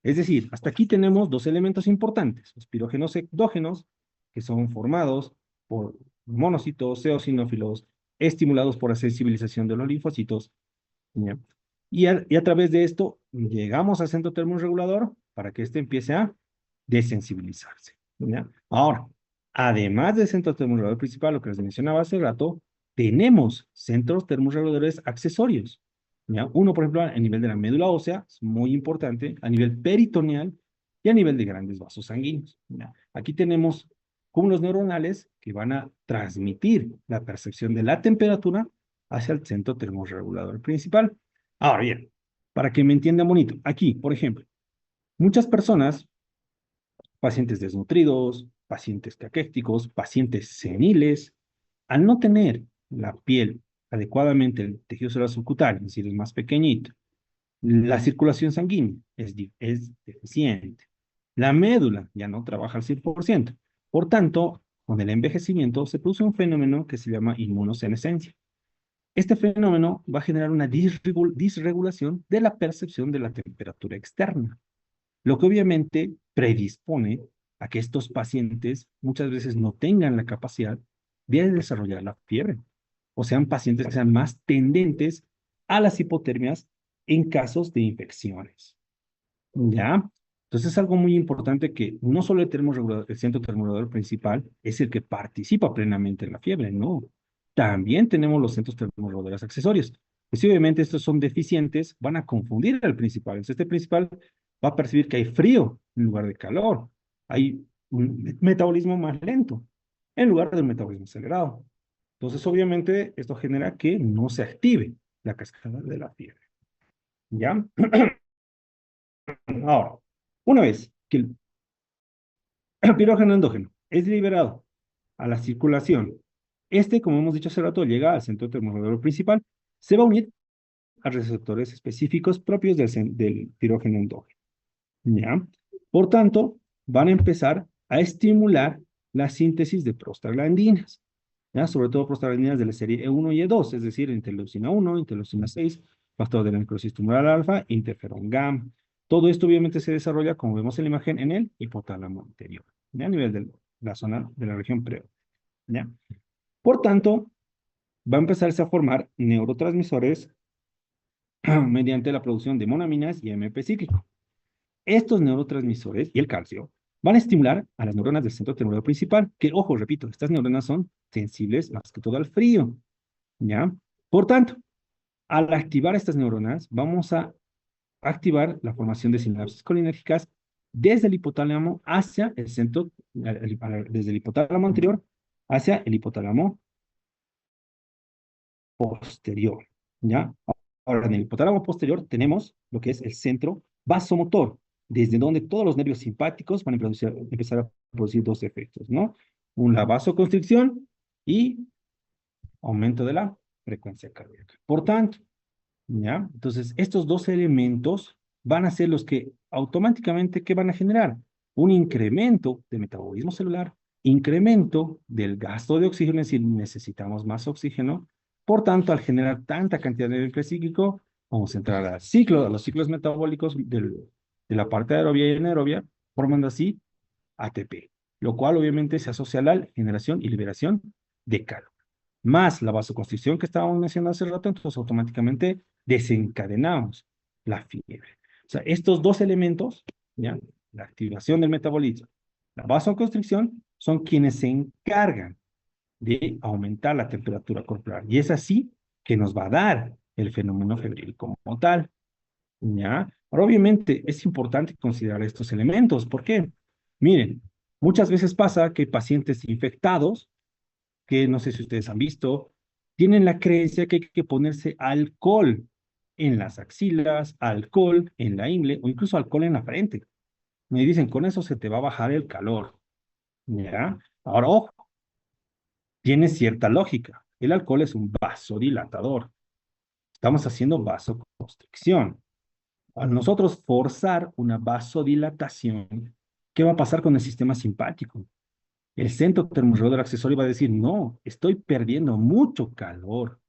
Es decir, hasta aquí tenemos dos elementos importantes, los pirógenos endógenos, que son formados por monocitos, eosinófilos, estimulados por la sensibilización de los linfocitos, ¿ya? Y a través de esto llegamos al centro termorregulador para que éste empiece a desensibilizarse, ¿ya? Ahora, además del centro termorregulador principal, lo que les mencionaba hace rato, tenemos centros termorreguladores accesorios, ¿ya? Uno, por ejemplo, a nivel de la médula ósea, es muy importante, a nivel peritoneal y a nivel de grandes vasos sanguíneos, ¿ya? Aquí tenemos cúmulos neuronales que van a transmitir la percepción de la temperatura hacia el centro termorregulador principal. Ahora bien, para que me entiendan bonito, aquí, por ejemplo, muchas personas, pacientes desnutridos, pacientes caquéticos, pacientes seniles, al no tener la piel adecuadamente, el tejido celular subcutáneo, es decir, es más pequeñito, la circulación sanguínea es deficiente, la médula ya no trabaja al 100%. Por tanto, con el envejecimiento se produce un fenómeno que se llama inmunosenescencia. Este fenómeno va a generar una disregulación de la percepción de la temperatura externa, lo que obviamente predispone a que estos pacientes muchas veces no tengan la capacidad de desarrollar la fiebre, o sean pacientes que sean más tendentes a las hipotermias en casos de infecciones. ¿Ya? Entonces es algo muy importante que no solo el centro termoregulador principal es el que participa plenamente en la fiebre, no. También tenemos los centros termoreguladores accesorios. Pues si obviamente estos son deficientes, van a confundir al principal. Entonces este principal va a percibir que hay frío en lugar de calor. Hay un metabolismo más lento en lugar de un metabolismo acelerado. Entonces obviamente esto genera que no se active la cascada de la fiebre. ¿Ya? Ahora, una vez que el pirógeno endógeno es liberado a la circulación, este, como hemos dicho hace rato, llega al centro termoregulador principal, se va a unir a receptores específicos propios del pirógeno endógeno. ¿Ya? Por tanto, van a empezar a estimular la síntesis de prostaglandinas, ¿ya? Sobre todo prostaglandinas de la serie E1 y E2, es decir, interleucina 1, interleucina 6, factor de la necrosis tumoral alfa, interferón gamma. Todo esto obviamente se desarrolla, como vemos en la imagen, en el hipotálamo anterior, ¿ya? A nivel de la zona de la región preo, ¿ya? Por tanto, va a empezarse a formar neurotransmisores mediante la producción de monaminas y AMP cíclico. Estos neurotransmisores y el calcio van a estimular a las neuronas del centro termoregulador principal, que, ojo, repito, estas neuronas son sensibles más que todo al frío, ¿ya? Por tanto, al activar estas neuronas, vamos a activar la formación de sinapsis colinérgicas desde el hipotálamo hacia el centro, desde el hipotálamo anterior hacia el hipotálamo posterior, ¿ya? Ahora, en el hipotálamo posterior tenemos lo que es el centro vasomotor, desde donde todos los nervios simpáticos van a empezar a producir dos efectos, ¿no? Una vasoconstricción y aumento de la frecuencia cardíaca. Por tanto, ¿ya? Entonces, estos dos elementos van a ser los que automáticamente, ¿qué van a generar? Un incremento de metabolismo celular, incremento del gasto de oxígeno, es decir, necesitamos más oxígeno. Por tanto, al generar tanta cantidad de estrés psíquico, vamos a entrar al ciclo, a los ciclos metabólicos de la parte aerobia y anaerobia, formando así ATP, lo cual obviamente se asocia a la generación y liberación de calor. Más la vasoconstricción que estábamos mencionando hace rato, entonces automáticamente desencadenamos la fiebre. O sea, estos dos elementos, ¿ya? La activación del metabolismo, la vasoconstricción, son quienes se encargan de aumentar la temperatura corporal. Y es así que nos va a dar el fenómeno febril como tal, ¿ya? Ahora, obviamente, es importante considerar estos elementos. ¿Por qué? Miren, muchas veces pasa que pacientes infectados, que no sé si ustedes han visto, tienen la creencia que hay que ponerse alcohol en las axilas, alcohol en la ingle o incluso alcohol en la frente. Me dicen, con eso se te va a bajar el calor. ¿Ya? Ahora, ojo, tiene cierta lógica. El alcohol es un vasodilatador. Estamos haciendo vasoconstricción. Al nosotros forzar una vasodilatación, ¿qué va a pasar con el sistema simpático? El centro termorregulador accesorio va a decir, no, estoy perdiendo mucho calor.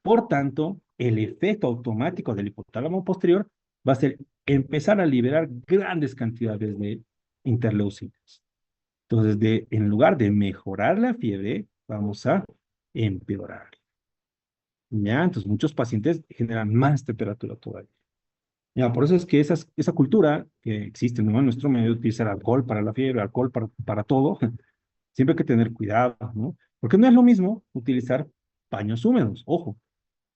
Por tanto, el efecto automático del hipotálamo posterior va a ser empezar a liberar grandes cantidades de interleucinas. Entonces, en lugar de mejorar la fiebre, vamos a empeorar. ¿Ya? Entonces, muchos pacientes generan más temperatura todavía. Ya, por eso es que esa cultura que existe, ¿no? En nuestro medio de utilizar alcohol para la fiebre, alcohol para todo, siempre hay que tener cuidado, ¿no? Porque no es lo mismo utilizar paños húmedos. Ojo,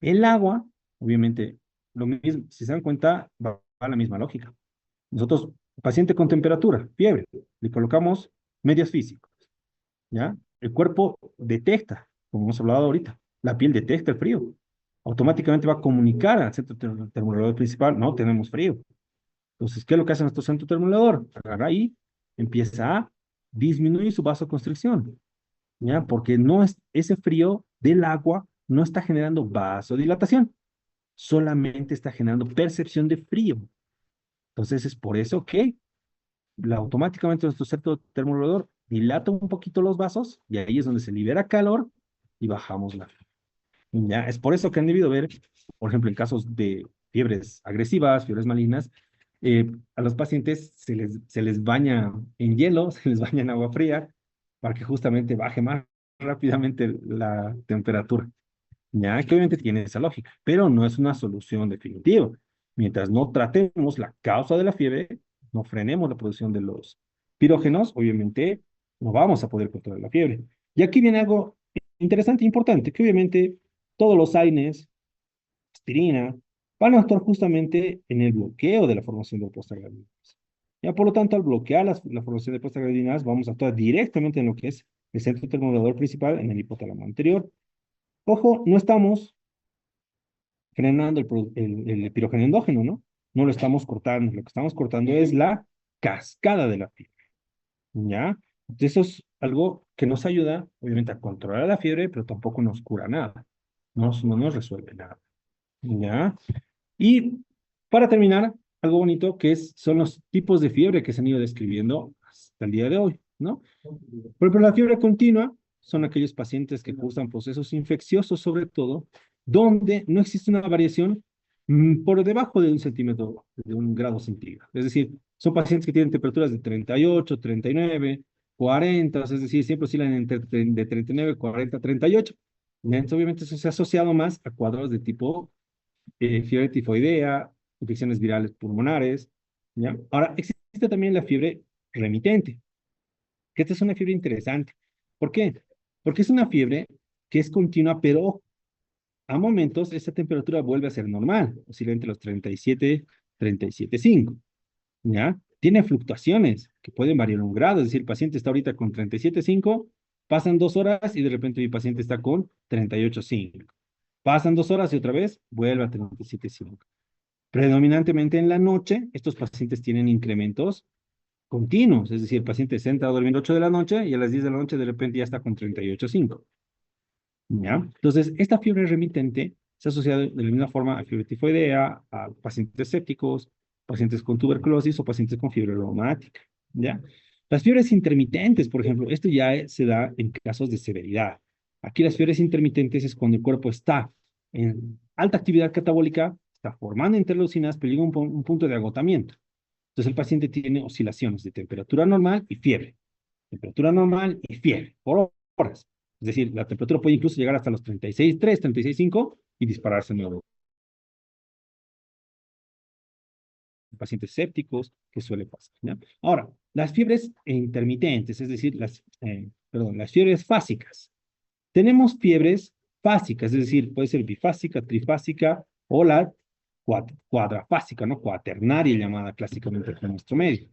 el agua, obviamente, lo mismo, si se dan cuenta, va la misma lógica. Nosotros, paciente con temperatura, fiebre, le colocamos medios físicos, ¿ya? El cuerpo detecta, como hemos hablado ahorita, la piel detecta el frío. Automáticamente va a comunicar al centro termoregulador principal, no, tenemos frío. Entonces, ¿qué es lo que hace nuestro centro termoregulador? Agarra ahí, empieza a disminuir su vasoconstricción, ¿ya? Porque no es, ese frío del agua no está generando vasodilatación, solamente está generando percepción de frío. Entonces, es por eso que automáticamente nuestro centro termoregulador dilata un poquito los vasos y ahí es donde se libera calor y bajamos la fiebre. ¿Ya? Es por eso que han debido ver, por ejemplo, en casos de fiebres agresivas, fiebres malignas, a los pacientes se les baña en hielo, se les baña en agua fría, para que justamente baje más rápidamente la temperatura. Ya que obviamente tiene esa lógica, pero no es una solución definitiva. Mientras no tratemos la causa de la fiebre, no frenemos la producción de los pirógenos, obviamente no vamos a poder controlar la fiebre. Y aquí viene algo interesante e importante, que obviamente todos los AINES, aspirina, van a actuar justamente en el bloqueo de la formación de prostaglandinas. Ya por lo tanto, al bloquear la formación de prostaglandinas, vamos a actuar directamente en lo que es el centro termoregulador principal, en el hipotálamo anterior. Ojo, no estamos frenando el pirógeno endógeno, ¿no? No lo estamos cortando, lo que estamos cortando es la cascada de la fiebre, ¿ya? Entonces, eso es algo que nos ayuda, obviamente, a controlar la fiebre, pero tampoco nos cura nada, no nos resuelve nada, ¿ya? Y para terminar, algo bonito son los tipos de fiebre que se han ido describiendo hasta el día de hoy, ¿no? Por ejemplo, la fiebre continua son aquellos pacientes que cursan procesos infecciosos, sobre todo, donde no existe una variación por debajo de 1 centímetro, de 1 grado centígrado. Es decir, son pacientes que tienen temperaturas de 38, 39, 40, es decir, siempre oscilan de 39, 40, 38. Entonces, obviamente, eso se ha asociado más a cuadros de tipo fiebre tifoidea, infecciones virales pulmonares, ¿ya? Ahora, existe también la fiebre remitente, que esta es una fiebre interesante. ¿Por qué? Porque es una fiebre que es continua, pero a momentos esta temperatura vuelve a ser normal, oscila entre los 37, 37,5, ¿ya? Tiene fluctuaciones que pueden variar 1 grado, es decir, el paciente está ahorita con 37,5, pasan 2 horas y de repente mi paciente está con 38,5. Pasan 2 horas y otra vez vuelve a 37,5. Predominantemente en la noche, estos pacientes tienen incrementos continuos, es decir, el paciente se entra a dormir 8 de la noche y a las 10 de la noche de repente ya está con 38,5. ¿Ya? Entonces, esta fiebre remitente se ha asociado de la misma forma a fiebre tifoidea, a pacientes sépticos, pacientes con tuberculosis o pacientes con fiebre reumática. ¿Ya? Las fiebres intermitentes, por ejemplo, esto ya se da en casos de severidad. Aquí las fiebres intermitentes es cuando el cuerpo está en alta actividad catabólica, está formando interleucinas, pero llega a un punto de agotamiento. Entonces el paciente tiene oscilaciones de temperatura normal y fiebre. Temperatura normal y fiebre por horas. Es decir, la temperatura puede incluso llegar hasta los 36,3, 36,5 y dispararse de nuevo. Pacientes sépticos, que suele pasar, ¿ya? Ahora, las fiebres intermitentes, es decir, las fiebres fásicas. Tenemos fiebres fásicas, es decir, puede ser bifásica, trifásica o la cuadrafásica, ¿no? Cuaternaria, llamada clásicamente en nuestro medio.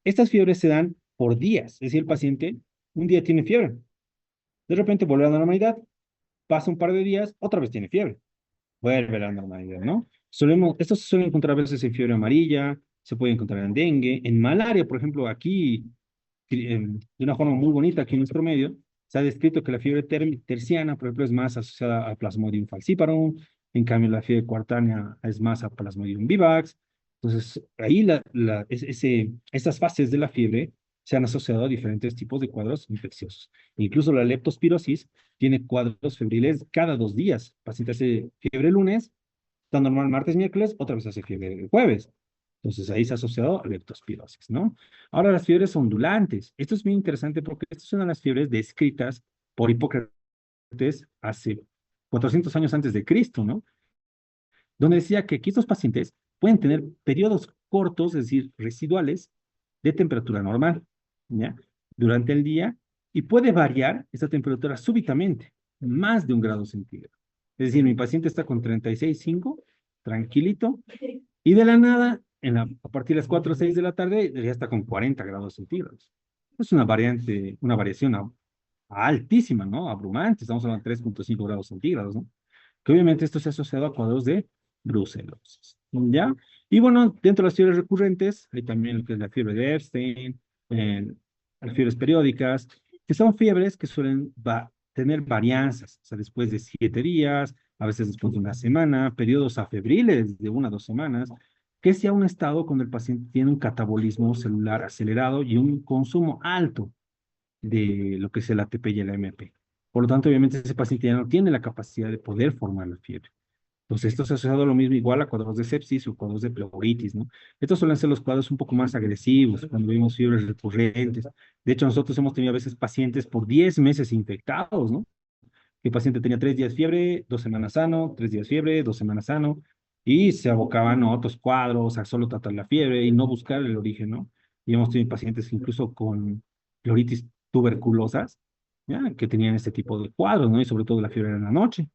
Estas fiebres se dan por días, es decir, el paciente un día tiene fiebre, de repente vuelve a la normalidad, pasa un par de días, otra vez tiene fiebre, vuelve a la normalidad, ¿no? Esto se suele encontrar a veces en fiebre amarilla, se puede encontrar en dengue, en malaria, por ejemplo, aquí, de una forma muy bonita, aquí en nuestro medio, se ha descrito que la fiebre terciana, por ejemplo, es más asociada a Plasmodium falciparum, en cambio la fiebre cuartánea es más a Plasmodium vivax. Entonces, ahí esas fases de la fiebre se han asociado a diferentes tipos de cuadros infecciosos. Incluso la leptospirosis tiene cuadros febriles cada 2 días. El paciente hace fiebre el lunes, está normal martes, miércoles, otra vez hace fiebre el jueves. Entonces ahí se ha asociado a leptospirosis, ¿no? Ahora las fiebres ondulantes. Esto es muy interesante porque estas son las fiebres descritas por Hipócrates hace 400 años antes de Cristo, ¿no? Donde decía que aquí estos pacientes pueden tener periodos cortos, es decir, residuales, de temperatura normal, ¿ya? Durante el día, y puede variar esta temperatura súbitamente, más de 1 grado centígrado. Es decir, mi paciente está con 36,5, tranquilito, y de la nada, a partir de las 4 o 6 de la tarde, ya está con 40 grados centígrados. Es una variación altísima, ¿no? Abrumante, estamos hablando de 3,5 grados centígrados, ¿no? Que obviamente esto se ha asociado a cuadros de brucelosis, ¿ya? Y bueno, dentro de las fiebres recurrentes, hay también lo que es la fiebre de Epstein, las fiebres periódicas, que son fiebres que suelen tener varianzas, o sea, después de 7 días, a veces después de 1 semana, periodos afebriles de 1 a 2 semanas, que es ya un estado cuando el paciente tiene un catabolismo celular acelerado y un consumo alto de lo que es el ATP y el AMP. Por lo tanto, obviamente, ese paciente ya no tiene la capacidad de poder formar la fiebre. Entonces, esto es asociado a lo mismo igual a cuadros de sepsis o cuadros de pleuritis, ¿no? Estos suelen ser los cuadros un poco más agresivos, cuando vemos fiebres recurrentes. De hecho, nosotros hemos tenido a veces pacientes por 10 meses infectados, ¿no? El paciente tenía 3 días fiebre, 2 semanas sano, 3 días fiebre, 2 semanas sano, y se abocaban a otros cuadros, a solo tratar la fiebre y no buscar el origen, ¿no? Y hemos tenido pacientes incluso con pleuritis tuberculosas, ¿ya? Que tenían este tipo de cuadros, ¿no? Y sobre todo la fiebre en la noche.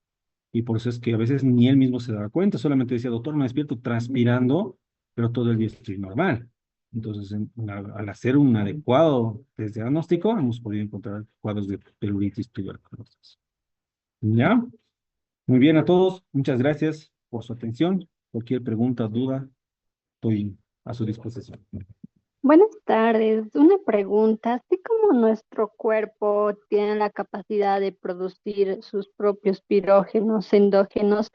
Y por eso es que a veces ni él mismo se daba cuenta, solamente decía, doctor, me despierto transpirando, pero todo el día estoy normal. Entonces, al hacer un adecuado test diagnóstico, hemos podido encontrar cuadros de pleuritis tuberculosis. ¿Ya? Muy bien a todos, muchas gracias por su atención. Cualquier pregunta, duda, estoy a su disposición. Buenas tardes. Una pregunta. Así como nuestro cuerpo tiene la capacidad de producir sus propios pirógenos endógenos,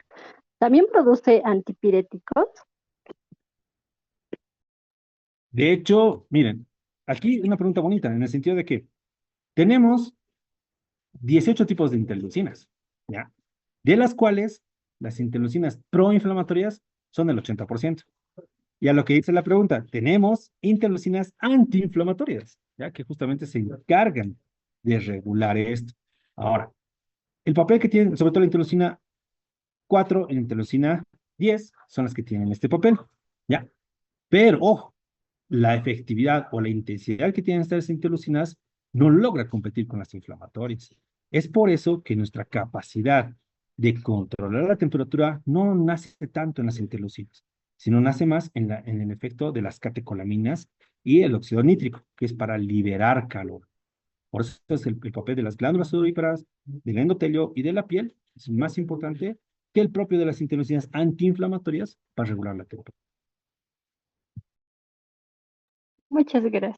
¿también produce antipiréticos? De hecho, miren, aquí una pregunta bonita, en el sentido de que tenemos 18 tipos de interleucinas, ¿ya? De las cuales las interleucinas proinflamatorias son el 80%. Y a lo que dice la pregunta, tenemos interleucinas antiinflamatorias, ¿ya? Que justamente se encargan de regular esto. Ahora, el papel que tienen, sobre todo la interleucina 4 y la interleucina 10, son las que tienen este papel, ¿ya? Pero, ojo, la efectividad o la intensidad que tienen estas interleucinas no logra competir con las inflamatorias. Es por eso que nuestra capacidad de controlar la temperatura no nace tanto en las interleucinas, sino nace más en el efecto de las catecolaminas y el óxido nítrico, que es para liberar calor. Por eso es el papel de las glándulas sudoríparas, del endotelio y de la piel, es más importante que el propio de las interleucinas antiinflamatorias para regular la temperatura. Muchas gracias.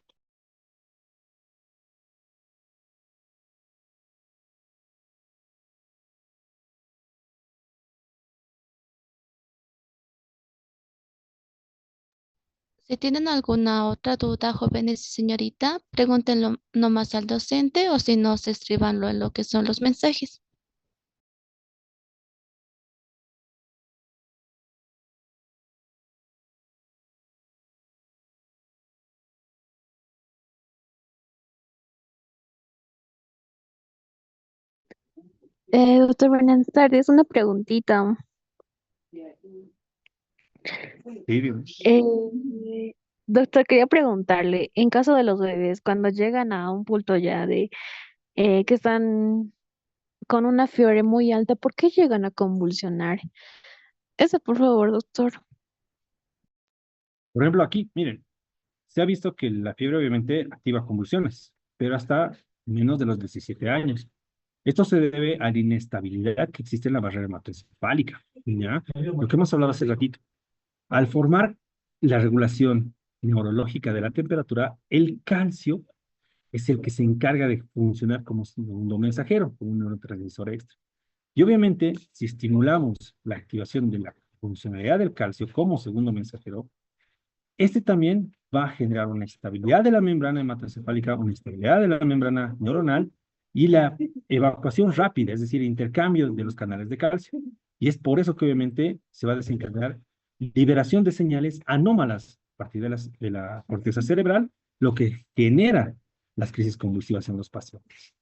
Si tienen alguna otra duda, jóvenes y señorita, pregúntenlo nomás al docente o si no, se escríbanlo en lo que son los mensajes. Doctor, buenas tardes. Una preguntita. Sí, Dios. Doctor, quería preguntarle, en caso de los bebés, cuando llegan a un punto ya de que están con una fiebre muy alta, ¿por qué llegan a convulsionar? Eso, por favor, doctor. Por ejemplo, aquí, miren, se ha visto que la fiebre obviamente activa convulsiones, pero hasta menos de los 17 años. Esto se debe a la inestabilidad que existe en la barrera hematoencefálica, ¿ya? Lo que hemos hablado hace ratito. Al formar la regulación neurológica de la temperatura, el calcio es el que se encarga de funcionar como segundo mensajero, como un neurotransmisor extra. Y obviamente, si estimulamos la activación de la funcionalidad del calcio como segundo mensajero, este también va a generar una estabilidad de la membrana hematoencefálica, una estabilidad de la membrana neuronal y la evacuación rápida, es decir, intercambio de los canales de calcio. Y es por eso que obviamente se va a desencadenar liberación de señales anómalas a partir de la corteza cerebral, lo que genera las crisis convulsivas en los pacientes.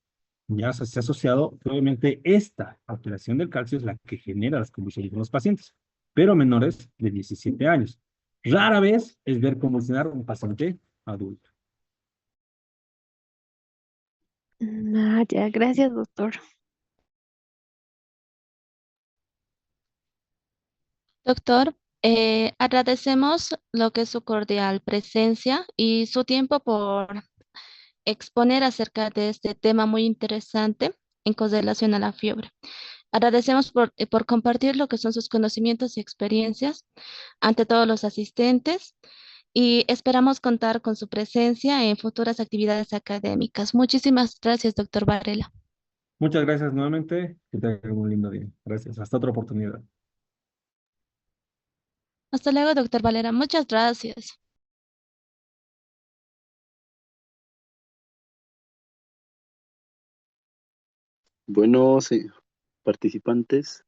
Ya se ha asociado, obviamente, esta alteración del calcio es la que genera las convulsiones en los pacientes, pero menores de 17 años. Rara vez es ver convulsionar a un paciente adulto. Ya, gracias, doctor. Doctor, agradecemos lo que es su cordial presencia y su tiempo por exponer acerca de este tema muy interesante en correlación a la fiebre. Agradecemos por compartir lo que son sus conocimientos y experiencias ante todos los asistentes y esperamos contar con su presencia en futuras actividades académicas. Muchísimas gracias, doctor Varela. Muchas gracias nuevamente. Que tengan un lindo día. Gracias. Hasta otra oportunidad. Hasta luego, doctor Valera. Muchas gracias. Bueno, participantes,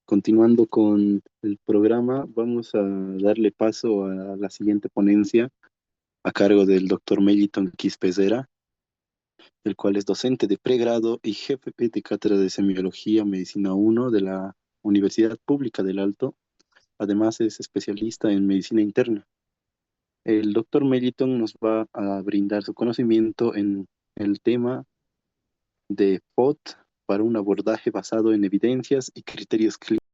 continuando con el programa, vamos a darle paso a la siguiente ponencia a cargo del doctor Meliton Quispesera, el cual es docente de pregrado y jefe de cátedra de Semiología Medicina 1 de la Universidad Pública del Alto. Además es especialista en medicina interna. El doctor Meliton nos va a brindar su conocimiento en el tema de POT para un abordaje basado en evidencias y criterios clínicos.